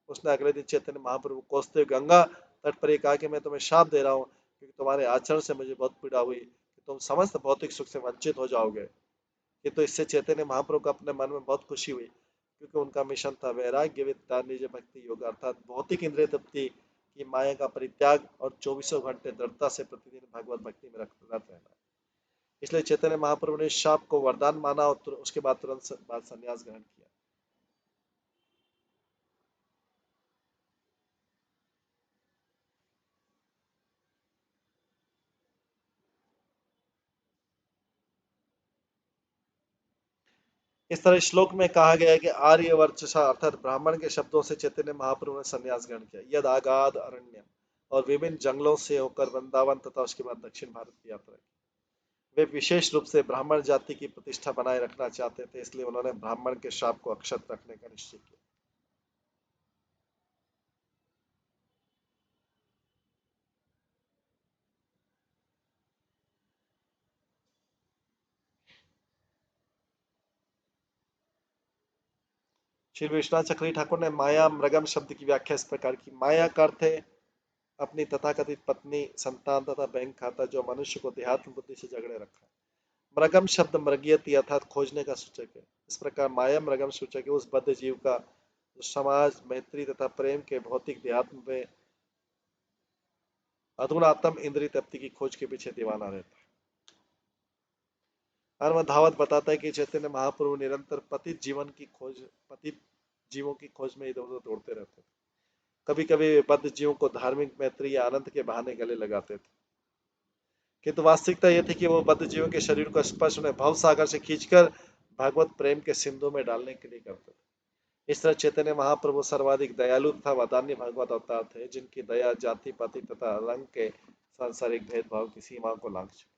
उसने अगले दिन चैतन्य महाप्रभु को कोसते हुए गंगा तट पर कहा कि मैं तुम्हें शाप दे रहा हूँ, क्योंकि तुम्हारे आचरण से मुझे बहुत पीड़ा हुई कि तुम समस्त भौतिक सुख से वंचित हो जाओगे। ये तो इससे चैतन्य महाप्रभु को अपने मन में बहुत खुशी हुई, क्योंकि उनका मिशन था वैराग्य विद्या निज भक्ति योग अर्थात भौतिक इंद्रिय तृप्ति की माया का परित्याग और चौबीसों घंटे दृढ़ता से प्रतिदिन भगवत भक्ति में रत रहना। इसलिए चैतन्य महाप्रभु ने इस शाप को वरदान माना और उसके बाद तुरंत बाद संन्यास ग्रहण किया। इस तरह श्लोक में कहा गया है कि आर्य वर्चसा अर्थात ब्राह्मण के शब्दों से चैतन्य महाप्रभु ने संन्यास ग्रहण किया। यद आगाध अरण्य और विभिन्न जंगलों से होकर वृंदावन तथा उसके बाद दक्षिण भारत की यात्रा की। वे विशेष रूप से ब्राह्मण जाति की प्रतिष्ठा बनाए रखना चाहते थे, इसलिए उन्होंने ब्राह्मण के श्राप को अक्षत रखने का निश्चय किया। श्री विश्वनाथ चक्रवर्ती ठाकुर ने माया मृगम शब्द की व्याख्या इस प्रकार की। माया का अर्थ है अपनी तथाकथित पत्नी, संतान तथा बैंक खाता जो मनुष्य को देहात्म बुद्धि से झगड़े रखा है। मृगम शब्द मृगयति अर्थात खोजने का सूचक है। इस प्रकार माया मृगम सूचक है उस बद्ध जीव का जो समाज, मैत्री तथा प्रेम के भौतिक देहात्म में अधुनातम इंद्रिय तृप्ति की खोज के पीछे दीवाना रहता है। हनुमत धावत बताता है कि चैतन्य महाप्रभु निरंतर पतित जीवों की खोज में इधर उधर दौड़ते रहते थे। कभी कभी वे बद्ध जीवों को धार्मिक मैत्री या आनंद के बहाने गले लगाते थे, किंतु वास्तविकता यह थी कि वो बद्ध जीवों के शरीर को स्पर्श उन्हें भव सागर से खींचकर भागवत प्रेम के सिंधु में डालने के लिए करते थे। इस तरह चैतन्य महाप्रभु सर्वाधिक दयालु तथा वदान्य भागवत अवतार थे, जिनकी दया जाति पाति तथा रंग के सांसारिक भेदभाव की सीमाओं को लांघ चुकी।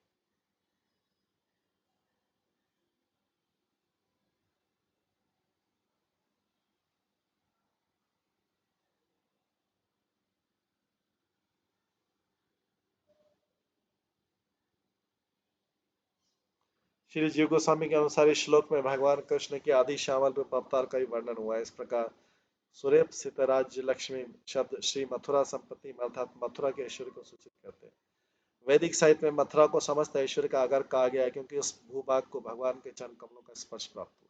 श्री जीव गोस्वामी के अनुसार इस श्लोक में भगवान कृष्ण के आदि श्यामल रूप अवतार का ही वर्णन हुआ है। इस प्रकार सुरेप सितराज्य लक्ष्मी शब्द श्री मथुरा संपत्ति अर्थात मथुरा के ऐश्वर्य को सूचित करते हैं। वैदिक साहित्य में मथुरा को समस्त ऐश्वर्य का आगर कहा गया है, क्योंकि उस भूभाग को भगवान के चरण कमलों का स्पर्श प्राप्त हुआ।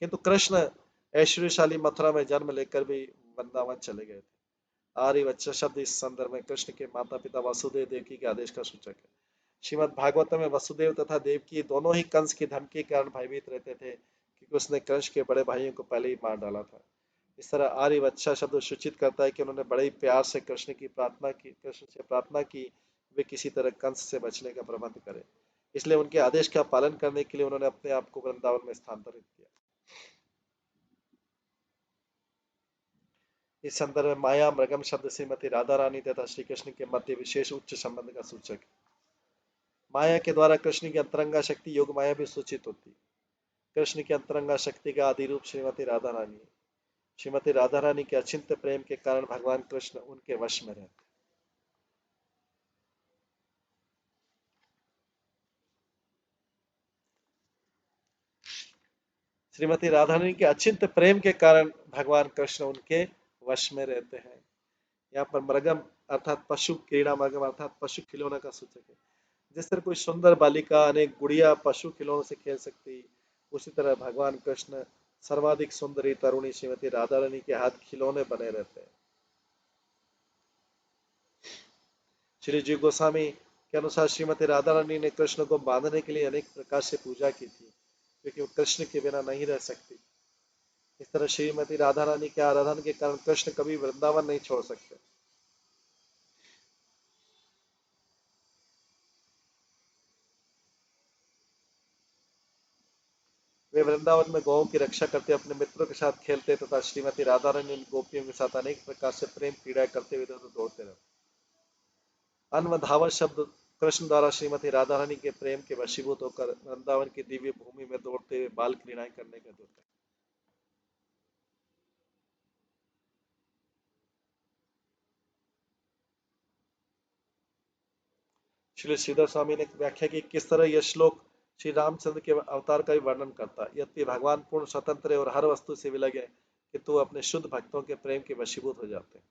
किंतु कृष्ण ऐश्वर्यशाली मथुरा में जन्म लेकर भी वृंदावन चले गए थे। आर्य बच्चा शब्द इस संदर्भ में कृष्ण के माता पिता वसुदेव देवकी के आदेश का सूचक है। श्रीमद् भागवत में वसुदेव तथा देवकी दोनों ही कंस की धमकी के कारण भयभीत रहते थे, क्योंकि उसने कंस के बड़े भाइयों को पहले ही मार डाला था। इस तरह आर्य बच्चा शब्द सूचित करता है कि उन्होंने बड़े ही प्यार से कृष्ण से प्रार्थना की वे किसी तरह कंस से बचने का प्रबंध करें। इसलिए उनके आदेश का पालन करने के लिए उन्होंने अपने आप को वृंदावन में स्थानांतरित किया। इस संदर्भ में माया मृगम शब्द श्रीमती राधा रानी तथा श्री कृष्ण के मध्य विशेष उच्च संबंध का सूचक है। माया के द्वारा कृष्ण की अंतरंगा शक्ति योग माया भी सूचित होती है। कृष्ण की अंतरंगा शक्ति का आदि रूप श्रीमती राधा रानी है। श्रीमती राधा रानी के अचिंत्य प्रेम के कारण भगवान कृष्ण उनके वश में रहते। श्रीमती राधा रानी के अचिंत्य प्रेम के कारण भगवान कृष्ण उनके वश में रहते हैं। यहाँ पर मृगम अर्थात पशु, क्रीड़ा मृगम अर्थात पशु खिलौना का सूचक है। जिस तरह कोई सुंदर बालिका अनेक गुड़िया पशु खिलौनों से खेल सकती, उसी तरह भगवान कृष्ण सर्वाधिक सुंदरी तरुणी श्रीमती राधा रानी के हाथ खिलौने बने रहते हैं। श्री जी गोस्वामी के अनुसार श्रीमती राधा रानी ने कृष्ण को बांधने के लिए अनेक प्रकार से पूजा की थी, क्योंकि वो कृष्ण के बिना नहीं रह सकती। इस तरह श्रीमती राधा रानी के आराधन के कारण कृष्ण कभी वृंदावन नहीं छोड़ सकते। वे वृंदावन में गौओं की रक्षा करते, अपने मित्रों के साथ खेलते तथा श्रीमती राधा रानी गोपियों के साथ अनेक प्रकार से प्रेम क्रीड़ा करते हुए दौड़ते रहते। अन्वधावत शब्द कृष्ण द्वारा श्रीमती राधा रानी के प्रेम के वशीभूत होकर वृंदावन की दिव्य भूमि में दौड़ते हुए बाल क्रीड़ाएं करने का द्योतक है। श्री श्रीधर स्वामी ने व्याख्या की किस तरह यह श्लोक श्री रामचंद्र के अवतार का भी वर्णन करता है। यद्यपि भगवान पूर्ण स्वतंत्र है और हर वस्तु से विलग है, किंतु अपने शुद्ध भक्तों के प्रेम के वशीभूत हो जाते हैं।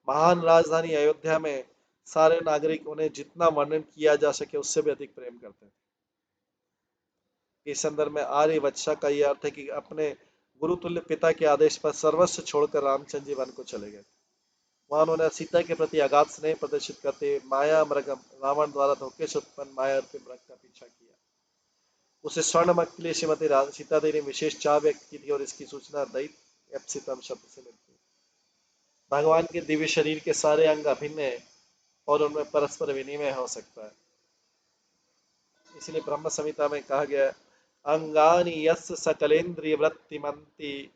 महान राजधानी अयोध्या में सारे नागरिक उन्हें जितना वर्णन किया जा सके उससे भी अधिक प्रेम करते हैं। इस संदर्भ में आर्य वत्सा का यह अर्थ है कि अपने गुरुतुल्य पिता के आदेश पर सर्वस्व छोड़कर रामचंद्र जी वन को चले गए। वहां उन्होंने सीता के प्रति अगाध स्नेह प्रदर्शित करते हुए माया मृगम रावण द्वारा धोखे से उत्पन्न माया रूपी मृग का पीछा किया। उसे स्वर्ण मग के लिए श्रीमती सीता देवी ने विशेष चाह व्यक्त की थी और इसकी सूचना दैत्य एप्सितम शब्द से मिलती है। भगवान के दिव्य शरीर के सारे अंग अभिन्न है और उनमें परस्पर विनिमय हो सकता है। इसलिए ब्रह्म संहिता में कहा गया, अंगानि यस्य सकलेन्द्रिय वृत्तिमन्ति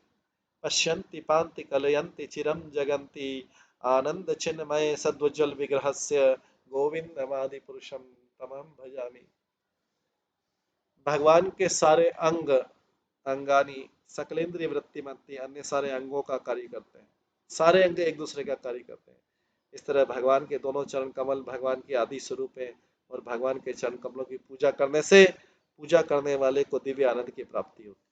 पश्यन्ति पान्ति कलयन्ति चिरं जगन्ति आनंद चिन्मय सद्वज्जल विग्रहस्य गोविंदमादि पुरुषम तमहं भजामि। भगवान के सारे अंग, अंगानी सकलेंद्रिय वृत्ति मनती, अन्य सारे अंगों का कार्य करते हैं। सारे अंग एक दूसरे का कार्य करते हैं। इस तरह भगवान के दोनों चरण कमल भगवान के आदि स्वरूप है और भगवान के चरण कमलों की पूजा करने से पूजा करने वाले को दिव्य आनंद की प्राप्ति होती है।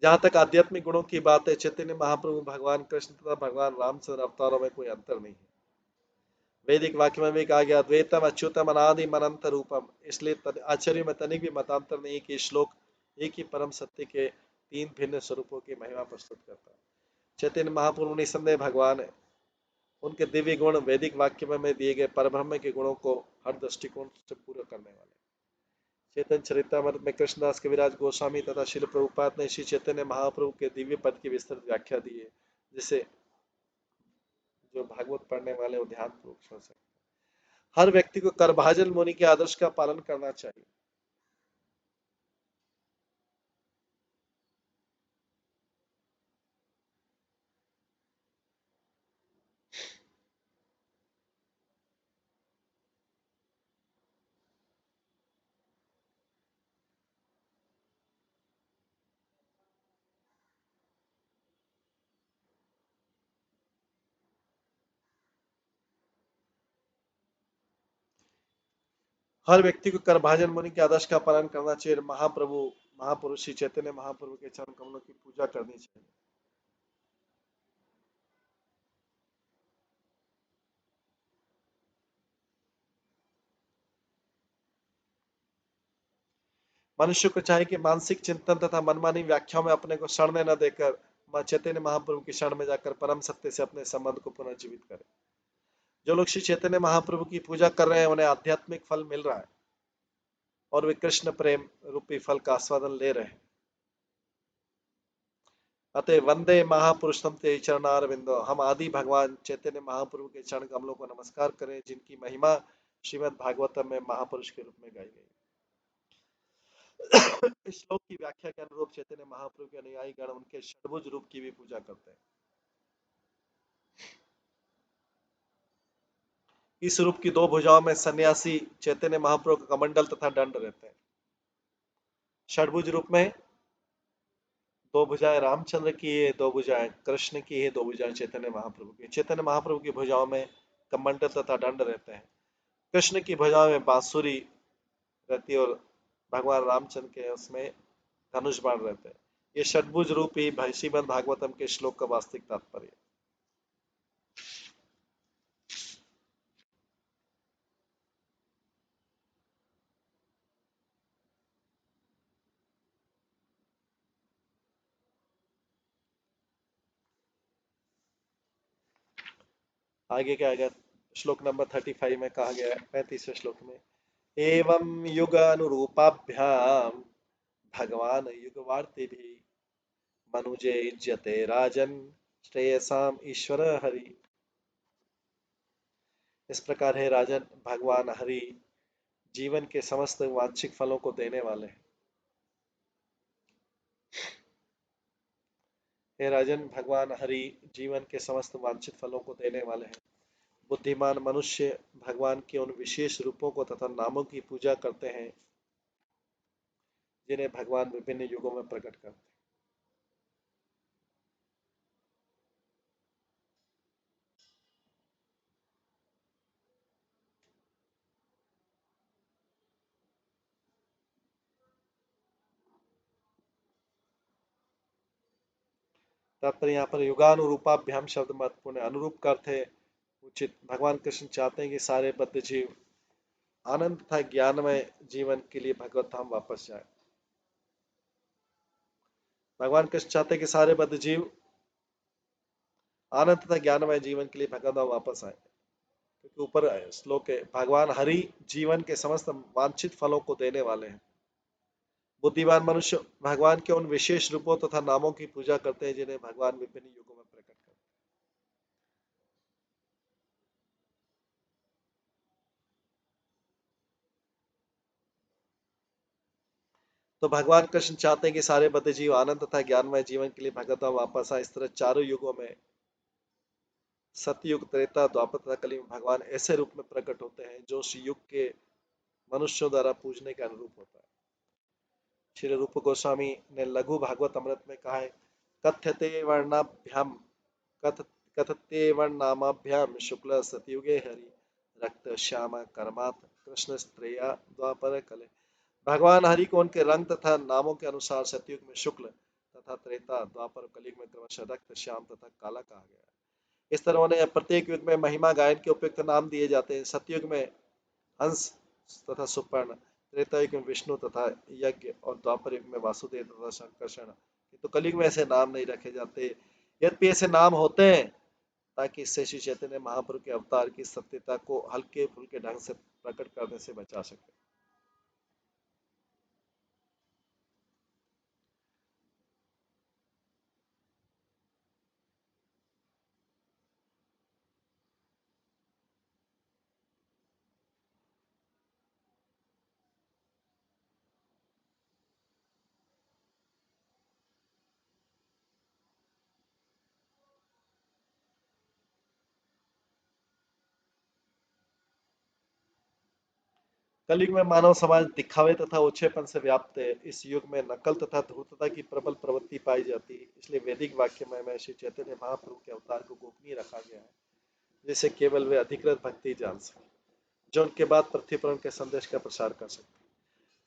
जहां तक आध्यात्मिक गुणों की बात है, चैतन्य महाप्रभु, भगवान कृष्ण तथा भगवान रामचंद्र अवतारों में कोई अंतर नहीं है। वैदिक वाक्य में भी कहा गया, द्वैतम अच्युतम अनादिम अनंत रूपम। इसलिए आचार्य में तनिक भी मतांतर नहीं कि श्लोक एक ही परम सत्य के तीन भिन्न स्वरूपों की महिमा प्रस्तुत करता है। चैतन्य महाप्रभु निसंदेह भगवान है। उनके दिव्य गुण वैदिक वाक्य में दिए गए परब्रह्म के गुणों को हर दृष्टिकोण से पूरा करने वाले। चैतन्य चरितमृत में कृष्णदास कविराज गोस्वामी तथा श्रील प्रभुपाद ने श्री चैतन्य महाप्रभु के दिव्य पद की विस्तृत व्याख्या दी है, जिसे जो भागवत पढ़ने वाले वो ध्यान पूर्वक सुन सकते। हर व्यक्ति को करभाजन मुनि के आदर्श का पालन करना चाहिए। हर व्यक्ति को करभाजन मुनि के आदर्श का पालन करना चाहिए। महाप्रभु महापुरुष श्री चैतन्य महाप्रभु के चरण कमलों की पूजा करनी चाहिए। मनुष्य को चाहिए कि मानसिक चिंतन तथा मनमानी व्याख्याओं में अपने को सड़ने न देकर मां चैतन्य महाप्रभु की शरण में जाकर परम सत्य से अपने संबंध को पुनर्जीवित करे। जो लोग श्री चैतन्य महाप्रभु की पूजा कर रहे हैं उन्हें आध्यात्मिक फल मिल रहा है और वे कृष्ण प्रेम रूपी फल का आस्वादन ले रहे हैं। अतः वंदे महापुरुषम ते चरणारविंदो। हम आदि भगवान चैतन्य महाप्रभु के चरण कमलों को नमस्कार करें, जिनकी महिमा श्रीमद् भागवतम में महापुरुष के रूप में गाई गई। इस श्लोक की व्याख्या के अनुरूप चैतन्य महाप्रभु के अनुयायी गण उनके षड्भुज रूप की भी पूजा करते हैं। इस रूप की दो भुजाओं में सन्यासी चैतन्य महाप्रभु का कमंडल तथा दंड रहते हैं। षड्भुज रूप में दो भुजाएं रामचंद्र की है, दो भुजाएं कृष्ण की है, दो भुजाएं चैतन्य महाप्रभु की। चैतन्य महाप्रभु की भुजाओं में कमंडल तथा दंड रहते हैं। कृष्ण की भुजाओं में बांसुरी रहती है और भगवान रामचंद्र के उसमें धनुष बाण रहते हैं। ये षड्भुज रूप ही श्रीमद् भागवतम के श्लोक का वास्तविक तात्पर्य है। आगे क्या आएगा, श्लोक नंबर 35 में कहा गया है, 35वें श्लोक में, एवं युग अनुरूपाभ्याम भगवान युगवार्ते भी मनुजे इज्जते राजन श्रेयसाम ईश्वर हरि। इस प्रकार है राजन, भगवान हरि जीवन के समस्त वांछिक फलों को देने वाले हैं। हे राजन, भगवान हरि जीवन के समस्त वांछित फलों को देने वाले हैं। बुद्धिमान मनुष्य भगवान के उन विशेष रूपों को तथा नामों की पूजा करते हैं जिन्हें भगवान विभिन्न युगों में प्रकट करते हैं। तात्पर्य यहाँ पर युगानुरूपाभ्याम शब्द महत्वपूर्ण है। अनुरूप का अर्थ है उचित। भगवान कृष्ण चाहते हैं कि सारे बद्ध जीव आनंद तथा ज्ञानमय जीवन के लिए भगवत धाम वापस जाए। भगवान कृष्ण चाहते हैं कि सारे बद्ध जीव आनंद तथा ज्ञानमय जीवन के लिए भगवत धाम वापस आए। क्योंकि ऊपर श्लोक है, भगवान हरि जीवन के समस्त वांछित फलों को देने वाले हैं। बुद्धिमान मनुष्य भगवान के उन विशेष रूपों तथा नामों की पूजा करते हैं जिन्हें भगवान विभिन्न युगों में प्रकट करते हैं। तो भगवान कृष्ण चाहते हैं कि सारे बद्ध जीव आनंद तथा ज्ञानमय जीवन के लिए भगवत वापस आए। इस तरह चारों युगों में सतयुग, त्रेता, द्वापर तथा कलयुग में भगवान ऐसे रूप में प्रकट होते हैं जो उस युग के मनुष्यों द्वारा पूजने के अनुरूप होता है। श्री रूप गोस्वामी ने लघु भागवत अमृत में कहा है, कथ्यते वर्णाभ्याम कथ कथते वर्णामाभ्याम शुक्ल सतयुगे हरि रक्त श्याम कर्मात कृष्ण स्त्रेया द्वापर कले। भगवान हरि को उनके रंग तथा नामों के अनुसार सतयुग में शुक्ल तथा त्रेता, द्वापर और कलयुग में क्रमशः रक्त, श्याम तथा काला कहा गया है। इस तरह उन्हें प्रत्येक युग में महिमा गायन के उपयुक्त नाम दिए जाते हैं। सतयुग में हंस तथा सुपर्ण, त्रेता युग में विष्णु तथा यज्ञ और द्वापर युग में वासुदेव तथा संकर्षण। तो कलयुग में ऐसे नाम नहीं रखे जाते। यद्यपि ऐसे नाम होते हैं ताकि इससे श्री चैतन्य महाप्रभु के अवतार की सत्यता को हल्के फुल्के ढंग से प्रकट करने से बचा सके। कलयुग में मानव समाज दिखावे तथा ओछेपन से व्याप्त है। इस युग में नकल तथा धूर्तता की प्रबल प्रवृत्ति पाई जाती है। इसलिए वैदिक वाक्य में श्री चैतन्य महाप्रभु के अवतार को गोपनीय रखा गया है, जिसे केवल वे अधिकृत भक्ति जान सके, जो उनके बाद पृथ्वी पर उनके संदेश का प्रसार कर सकते।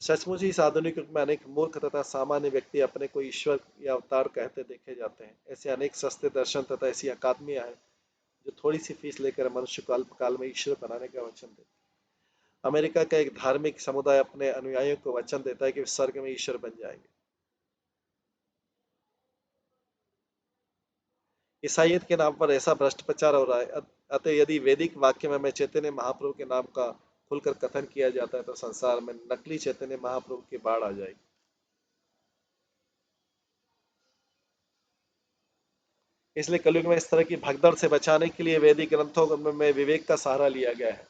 सचमुच ही इस आधुनिक युग में अनेक मूर्ख तथा सामान्य व्यक्ति अपने को ईश्वर या अवतार कहते देखे जाते हैं। ऐसे अनेक सस्ते दर्शन तथा ऐसी अकादमियां हैं जो थोड़ी सी फीस लेकर मनुष्य को अल्पकाल में ईश्वर बनाने का वचन देते हैं। अमेरिका का एक धार्मिक समुदाय अपने अनुयायियों को वचन देता है कि वे स्वर्ग में ईश्वर बन जाएंगे। ईसाइयत के नाम पर ऐसा भ्रष्ट प्रचार हो रहा है। अतः यदि वैदिक वाक्य में चैतन्य महाप्रभु के नाम का खुलकर कथन किया जाता है तो संसार में नकली चैतन्य महाप्रभु की बाढ़ आ जाएगी। इसलिए कलयुग में इस तरह की भगदड़ से बचाने के लिए वैदिक ग्रंथों में विवेक का सहारा लिया गया है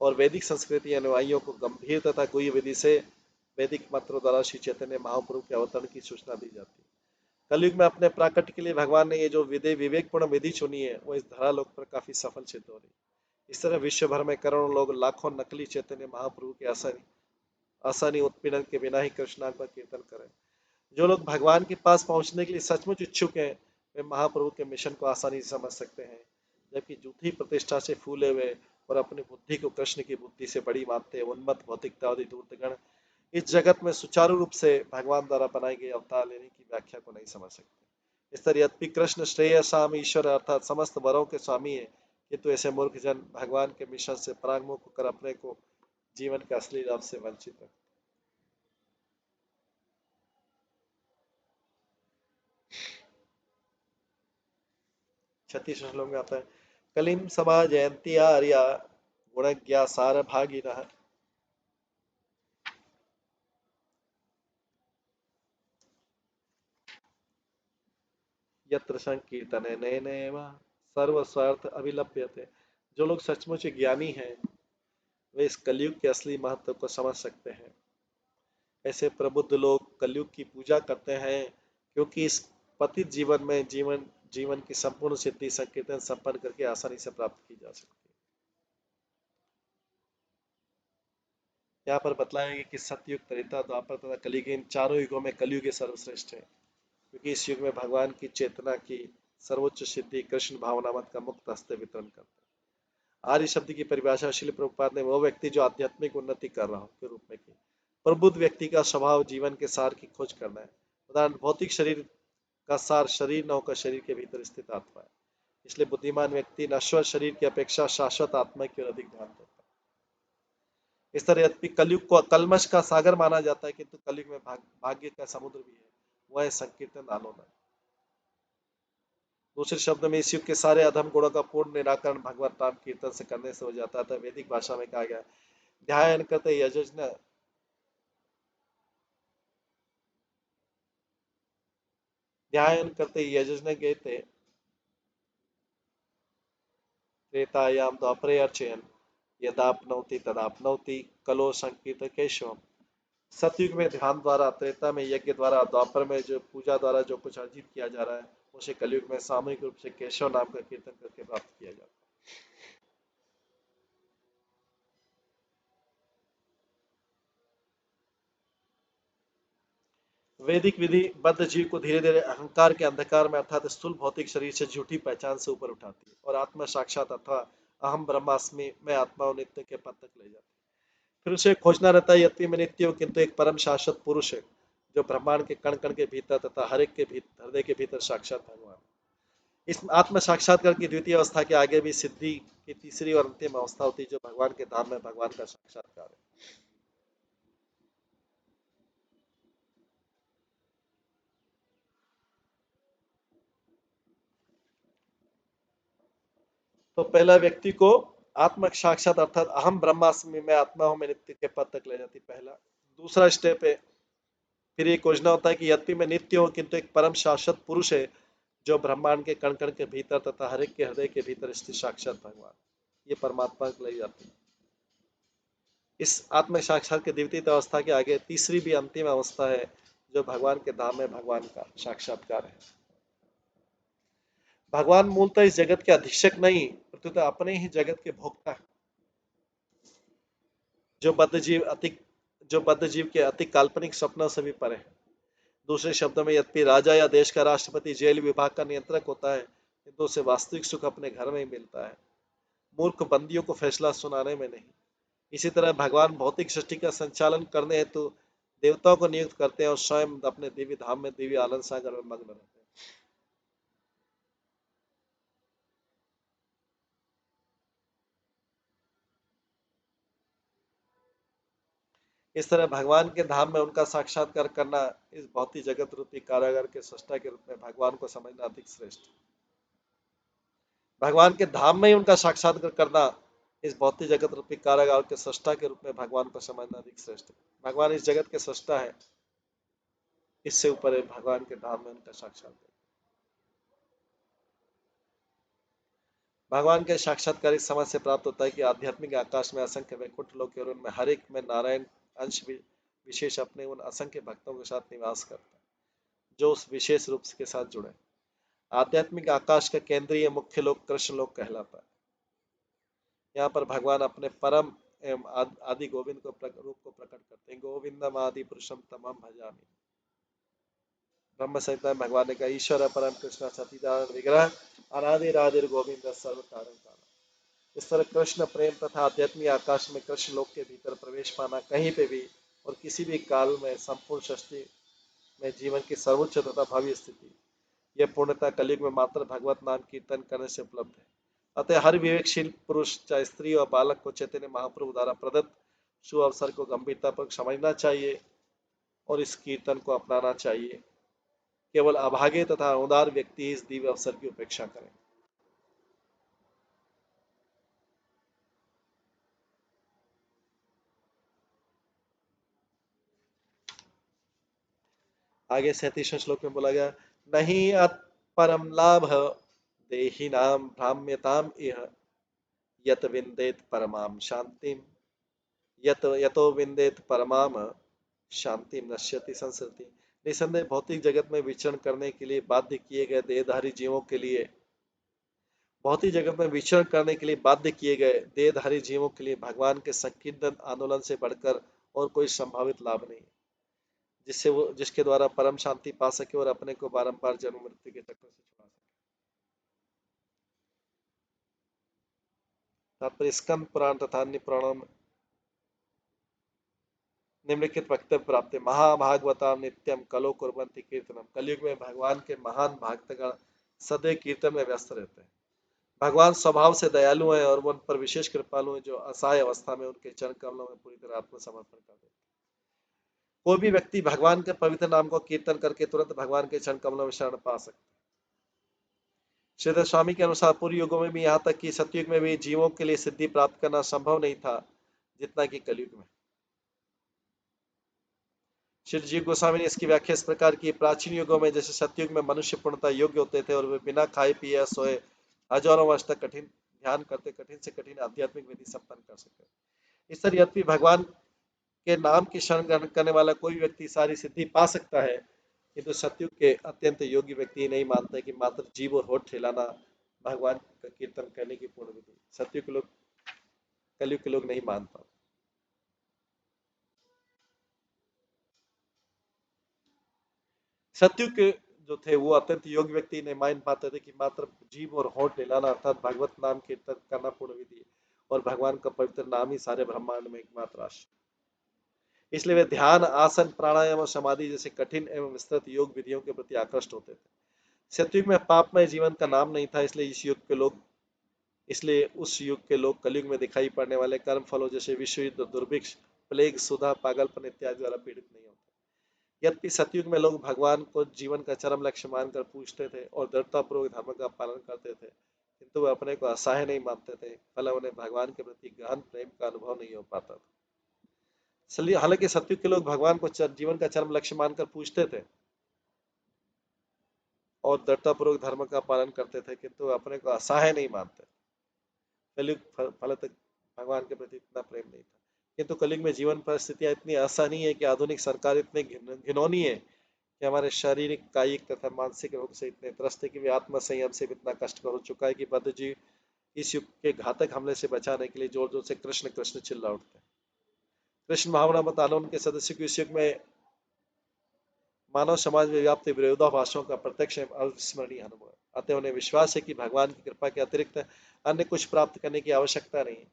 और वैदिक संस्कृति अनुयायियों को गंभीर तथा गुह्य विधि से वैदिक मंत्रों द्वारा श्री चैतन्य महाप्रभु के अवतरण की सूचना दी जाती है। कलयुग में अपने प्राकट्य के लिए भगवान ने ये जो विवेकपूर्ण विधि चुनी है वो इस धरालोक पर काफी सफल सिद्ध हो रही है। इस तरह विश्व भर में करोड़ों लोग लाखों नकली चैतन्य महाप्रभु के आसानी उत्पीड़न के बिना ही कृष्णार्ग का कीर्तन करें। जो लोग भगवान के पास पहुंचने के लिए सचमुच इच्छुक हैं वे महाप्रभु के मिशन को आसानी से समझ सकते हैं, जबकि झूठी प्रतिष्ठा से फूले हुए और अपनी बुद्धि को कृष्ण की बुद्धि से बड़ी मानते हैं उन्मत्त भौतिकतावादी धूर्तगण इस जगत में सुचारू रूप से भगवान द्वारा बनाई गई अवतार लेने की व्याख्या को नहीं समझ सकते। इस तरह यद्यपि कृष्ण श्रेय साम ईश्वर अर्थात समस्त वरों के स्वामी है, किंतु ऐसे मूर्ख जन भगवान के मिशन से परांगमुख होकर अपने को जीवन के असली लाभ से वंचित है। 36 श्लोक में आता है, कलिम सभा जयंती आर्या गुणज्ञा सार भागिनः यत्र संकीर्तने नैनेव सर्वस्वार्थ अभिलप्यते। जो लोग सचमुच ज्ञानी हैं वे इस कलयुग के असली महत्व को समझ सकते हैं। ऐसे प्रबुद्ध लोग कलयुग की पूजा करते हैं क्योंकि इस पतित जीवन में जीवन की संपूर्ण सिद्धि संकीर्तन संपन्न करके आसानी से प्राप्त की जा सकती है। यहाँ पर बतलाया गया कि सतयुग, त्रेता, द्वापर तथा कलयुग इन चारों युगों में कलयुग सर्वश्रेष्ठ है, क्योंकि इस युग में भगवान की चेतना की सर्वोच्च सिद्धि कृष्ण भावनामत का मुक्त हस्ते वितरण करता है। आर्य शब्द की परिभाषा श्रील प्रभुपाद ने वो व्यक्ति जो आध्यात्मिक उन्नति कर रहा हो के रूप में की। प्रबुद्ध व्यक्ति का स्वभाव जीवन के सार की खोज करना है। उदाहरण भौतिक शरीर का सार शरीर न होकर शरीर के भीतर स्थित आत्मा है। इसलिए बुद्धिमान व्यक्ति नश्वर शरीर की अपेक्षा शाश्वत आत्मा की ओर अधिक ध्यान देता है। इस तरह यद्यपि कलयुग को कलमश का सागर माना जाता है, किंतु कलयुग में भाग्य का समुद्र भी है, वह संकीर्तन आलोना। दूसरे शब्द में इस युग के सारे अधम गुणों का पूर्ण निराकरण भगवत नाम कीर्तन से करने से हो जाता था। वैदिक भाषा में कहा गया ध्यान करते यजन ध्यान करते यजने गए थे। त्रेतायां द्वापरे अर्चयन यदापनौति तदापनौति कलो संकीर्त केशवम। सतयुग में ध्यान द्वारा, त्रेता में यज्ञ द्वारा, द्वापर में जो पूजा द्वारा जो कुछ अर्जित किया जा रहा है उसे कलयुग में सामूहिक रूप से केशव नाम का कीर्तन करके प्राप्त किया जाता है। वैदिक विधि बद्ध जीव को धीरे धीरे अहंकार के अंधकार में अर्थात स्थूल भौतिक शरीर से झूठी पहचान से ऊपर उठाती है और आत्म साक्षात अथवा अहम ब्रह्मास्मि मैं आत्मा और नित्य के पद तक ले जाती है। फिर उसे खोजना रहता है यद्यपि मैं नित्य हूँ, किंतु एक परम शाश्वत पुरुष है जो ब्रह्मांड के कण कण के भीतर तथा हर एक के भीतर, हृदय के भीतर साक्षात भगवान। इस आत्म साक्षात्कार की द्वितीय अवस्था के आगे भी सिद्धि की तीसरी और अंतिम अवस्था होती है जो भगवान के धाम में भगवान का साक्षात्कार है। तो पहला व्यक्ति को आत्म साक्षात अर्थात अहम ब्रह्मास्मि मैं आत्मा हूं मैं नित्य के पद तक ले जाती पहला। दूसरा स्टेप है, फिर ये खोजना होता है कि यद्यपि मैं नित्य हूं किंतु एक परम शाश्वत पुरुष है जो ब्रह्मांड के कण कण के भीतर तथा हर एक के हृदय के भीतर स्थित साक्षात भगवान, ये परमात्मा को ले जाती है। इस आत्म साक्षात के द्वितीय अवस्था के आगे तीसरी भी अंतिम अवस्था है जो भगवान के धाम में भगवान का साक्षात्कार है। भगवान मूलतः इस जगत के अधीक्षक नहीं प्रत्युत अपने ही जगत के भोक्ता है। जो बद्ध जीव अति जो बद्ध जीव के अति काल्पनिक सपनों से भी परे है। दूसरे शब्दों में यद्यपि राजा या देश का राष्ट्रपति जेल विभाग का नियंत्रक होता है किंतु उसे वास्तविक सुख अपने घर में ही मिलता है, मूर्ख बंदियों को फैसला सुनाने में नहीं। इसी तरह भगवान भौतिक सृष्टि का संचालन करने हेतु देवताओं को नियुक्त करते हैं और स्वयं अपने दिव्य धाम में दिव्य आनंद सागर में मग्न रहते हैं। इस तरह भगवान के धाम में उनका साक्षात्कार करना इस भौतिक जगत रूपी कारागार के सृष्टा के रूप में भगवान को समझना अधिक श्रेष्ठ। भगवान के धाम में ही उनका साक्षात्कार करना इस भौतिक जगत रूपी कारागार के सृष्टा के रूप में भगवान को समझना अधिक श्रेष्ठ है। भगवान इस जगत के सृष्टा है, इससे ऊपर है भगवान के धाम में उनका साक्षात्कार। भगवान के साक्षात्कार इस समझ से प्राप्त होता है कि आध्यात्मिक आकाश में असंख्य वैकुंठ लोक और उनमें हर एक में नारायण अंश विशेष अपने उन असंख्य भक्तों के साथ निवास करता है जो उस विशेष रूप के साथ जुड़े। आध्यात्मिक आकाश का केंद्रीय मुख्य लोक कृष्ण लोक कहलाता है। यहाँ पर भगवान अपने परम एवं आदि गोविंद को रूप को प्रकट करते हैं। गोविंदम आदि पुरुषम तमम भजामि। ब्रह्म संहिता में भगवान ने कहा ईश्वर परम कृष्ण सतीदान विग्रह अनादि राधिर गोविंद सर्व कारण कारण। इस तरह कृष्ण प्रेम तथा आध्यात्मिक आकाश में कृष्ण लोक के भीतर प्रवेश पाना कहीं पे भी और किसी भी काल में संपूर्ण सृष्टि में जीवन की सर्वोच्च तथा भव्य स्थिति, यह पूर्णतः कलयुग में मात्र भगवत नाम कीर्तन करने से उपलब्ध है। अतः हर विवेकशील पुरुष चाहे स्त्री और बालक को चैतन्य महाप्रभु द्वारा प्रदत्त शुभ अवसर को गंभीरतापूर्वक समझना चाहिए और इस कीर्तन को अपनाना चाहिए। केवल अभागे तथा उदार व्यक्ति इस दिव्य अवसर की उपेक्षा करें। आगे 37वें श्लोक में बोला गया नहीं अत परम लाभ देही नाम भ्राम्यताम इह यत विंदेत परमाम शांतिम यतो विंदेत परमाम शांति नश्यति संसरति। निसंदेह भौतिक जगत में विचरण करने के लिए बाध्य किए गए देहधारी जीवों के लिए भौतिक जगत में विचरण करने के लिए बाध्य किए गए देहधारी जीवों के लिए भगवान के संकीर्तन आंदोलन से बढ़कर और कोई संभावित लाभ नहीं जिसके द्वारा परम शांति पा सके और अपने को बारंबार जन्म मृत्यु के चक्कर से छुड़ा सके। तात्पर्य स्कंद पुराण तथा अन्य पुराणों में निम्नलिखित वक्तव्य प्राप्त है। महाभागवता नित्यम कलो कुर्वन्ति कीर्तनम। कलयुग में भगवान के महान भक्तगण सदैव कीर्तन में व्यस्त रहते हैं। भगवान स्वभाव से दयालु हैं और उन पर विशेष कृपालु हैं जो असहाय अवस्था में उनके चरण कमलों में पूरी तरह आत्मसमर्पण कर देते हैं। कोई भी व्यक्ति भगवान के पवित्र नाम को कीर्तन करके तुरंत भगवान के चरण कमलों में शरण पा सकता है। श्रीधर स्वामी के अनुसार पूर्व युगों में भी यहाँ तक कि सतयुग में भी जीवों के लिए सिद्धि प्राप्त करना संभव नहीं था जितना कि कलयुग में। श्री जीव गोस्वामी ने इसकी व्याख्या इस प्रकार की, प्राचीन युगों में जैसे सतयुग में मनुष्य पूर्णतः योग्य होते थे और वे बिना खाए पिए या सोए हजारों वर्ष तक कठिन ध्यान करते कठिन से कठिन आध्यात्मिक विधि संपन्न कर सकते। इस तरह यद्यपि भगवान के नाम की शरण ग्रहण करने वाला कोई व्यक्ति सारी सिद्धि पा सकता है, किंतु सतयुग के अत्यंत योगी व्यक्ति ये नहीं मानते कि मात्र जीव और होठ हिलाना भगवान का कीर्तन करने की पूर्ण विधि। सतयुग के लोग, कलयुग के लोग नहीं मान पाते। सतयुग के जो थे वो अत्यंत योग्य व्यक्ति नहीं मान पाते थे कि मात्र जीव और होठ हिलाना अर्थात भगवत नाम कीर्तन करना पूर्ण विधि है और भगवान का पवित्र नाम ही सारे ब्रह्मांड में एकमात्र आश्रय। इसलिए वे ध्यान, आसन, प्राणायाम और समाधि जैसे कठिन एवं विस्तृत योग विधियों के प्रति आकृष्ट होते थे। सतयुग में पापमय जीवन का नाम नहीं था, इसलिए उस युग के लोग कलयुग में दिखाई पड़ने वाले कर्म फलों जैसे विश्व युद्ध, दुर्भिक्ष, प्लेग, सुधा, पागलपन इत्यादि द्वारा पीड़ित नहीं होते। यद्यपि सतयुग में लोग भगवान को जीवन का चरम लक्ष्य मानकर पूजते थे और दृढ़तापूर्वक धर्म का पालन करते थे, किंतु वे अपने को असहाय नहीं मानते थे, फल उन्हें भगवान के प्रति गहन प्रेम का अनुभव नहीं हो पाता था। हालांकि सतयुग के लोग भगवान को जीवन का चरम लक्ष्य मानकर पूजते थे और दृढ़तापूर्वक धर्म का पालन करते थे, किंतु वे अपने को असहाय नहीं मानते। कलयुग फल तक भगवान के प्रति इतना प्रेम नहीं था, किंतु कलयुग में जीवन परिस्थितियां इतनी असहनीय है कि आधुनिक सरकार इतने घिनौनी है कि हमारे शारीरिक, कायिक तथा मानसिक रोग से इतने त्रस्त है कि वे आत्म संयम से भी इतना कष्टकर हो चुका है कि बद्ध जीव इस युग के घातक हमले से बचाने के लिए जोर जोर से कृष्ण कृष्ण चिल्ला उठते हैं। कृष्ण भावना मत आंदोलन के सदस्यों को इस युग में मानव समाज में व्याप्त विरोधाभासों का प्रत्यक्ष एवं अविस्मरणीय अनुभव है। अतः उन्हें विश्वास है कि भगवान की कृपा के अतिरिक्त अन्य कुछ प्राप्त करने की आवश्यकता नहीं है।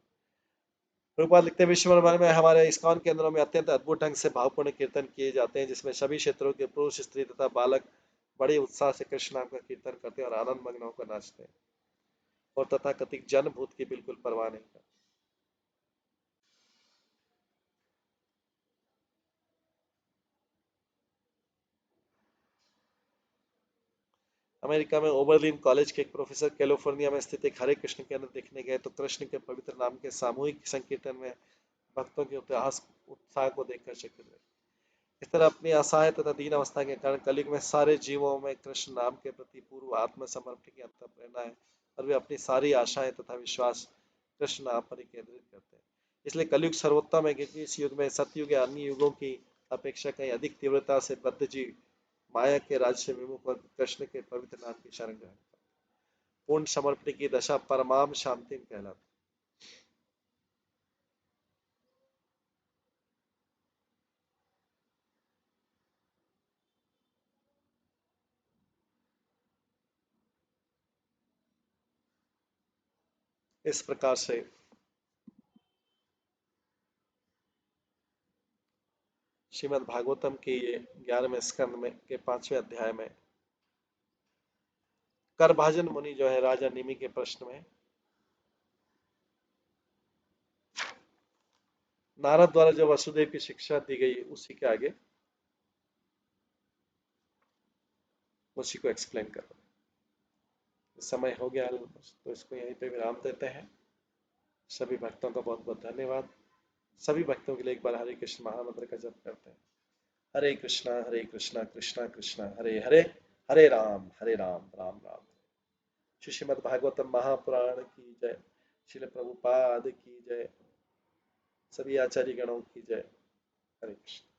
प्रभुपाद लिखते हैं, विश्व भर में हमारे इस्कॉन केंद्रों में अत्यंत अद्भुत ढंग से भावपूर्ण कीर्तन किए जाते हैं, जिसमें सभी क्षेत्रों के पुरुष, स्त्री तथा बालक बड़े उत्साह से कृष्ण नाम का कीर्तन करते हैं और आनंद मग्न होकर नाचते हैं और तथाकथित जन भूत की बिल्कुल परवाह नहीं करते। अमेरिका में ओबरलिन कॉलेज के एक प्रोफेसर कैलिफोर्निया में स्थित एक हरे कृष्ण केंद्र देखने गए तो कृष्ण के पवित्र नाम के सामूहिक संकीर्तन में भक्तों के उत्साह को देखकर चकित हुए। इस तरह अपनी असहाय तथा दीन अवस्था के कारण कलयुग में सारे जीवों में कृष्ण नाम के प्रति पूर्व आत्मसमर्पण की अंतर प्रेरणा है और वे अपनी सारी आशाएं तथा विश्वास कृष्ण नाम पर ही केंद्रित करते हैं। इसलिए कलयुग सर्वोत्तम है, क्योंकि इस युग में सतयुग या अन्य युगों की अपेक्षा कहीं अधिक तीव्रता से बद्ध जीव माया के राज्य से विमुख और कृष्ण के पवित्र नाम की शरण ग्रहण करते हैं। पूर्ण समर्पण की दशा परमाम शांति कहलाती है। इस प्रकार से श्रीमद् भागवतम के ये 11वें स्कंद में के 5वें अध्याय में करभाजन मुनि जो है राजा निमि के प्रश्न में नारद द्वारा जो वसुदेव की शिक्षा दी गई उसी के आगे उसी को एक्सप्लेन कर रहे हैं। समय हो गया तो इसको यहीं पे विराम देते हैं। सभी भक्तों का बहुत बहुत धन्यवाद। सभी भक्तों के लिए एक बार हरे कृष्ण महामंत्र का जप करते हैं। हरे कृष्णा कृष्णा कृष्णा हरे हरे, हरे राम राम राम। श्रीमद् भागवतम महापुराण की जय। श्रील प्रभुपाद की जय। सभी आचार्य गणों की जय। हरे कृष्ण।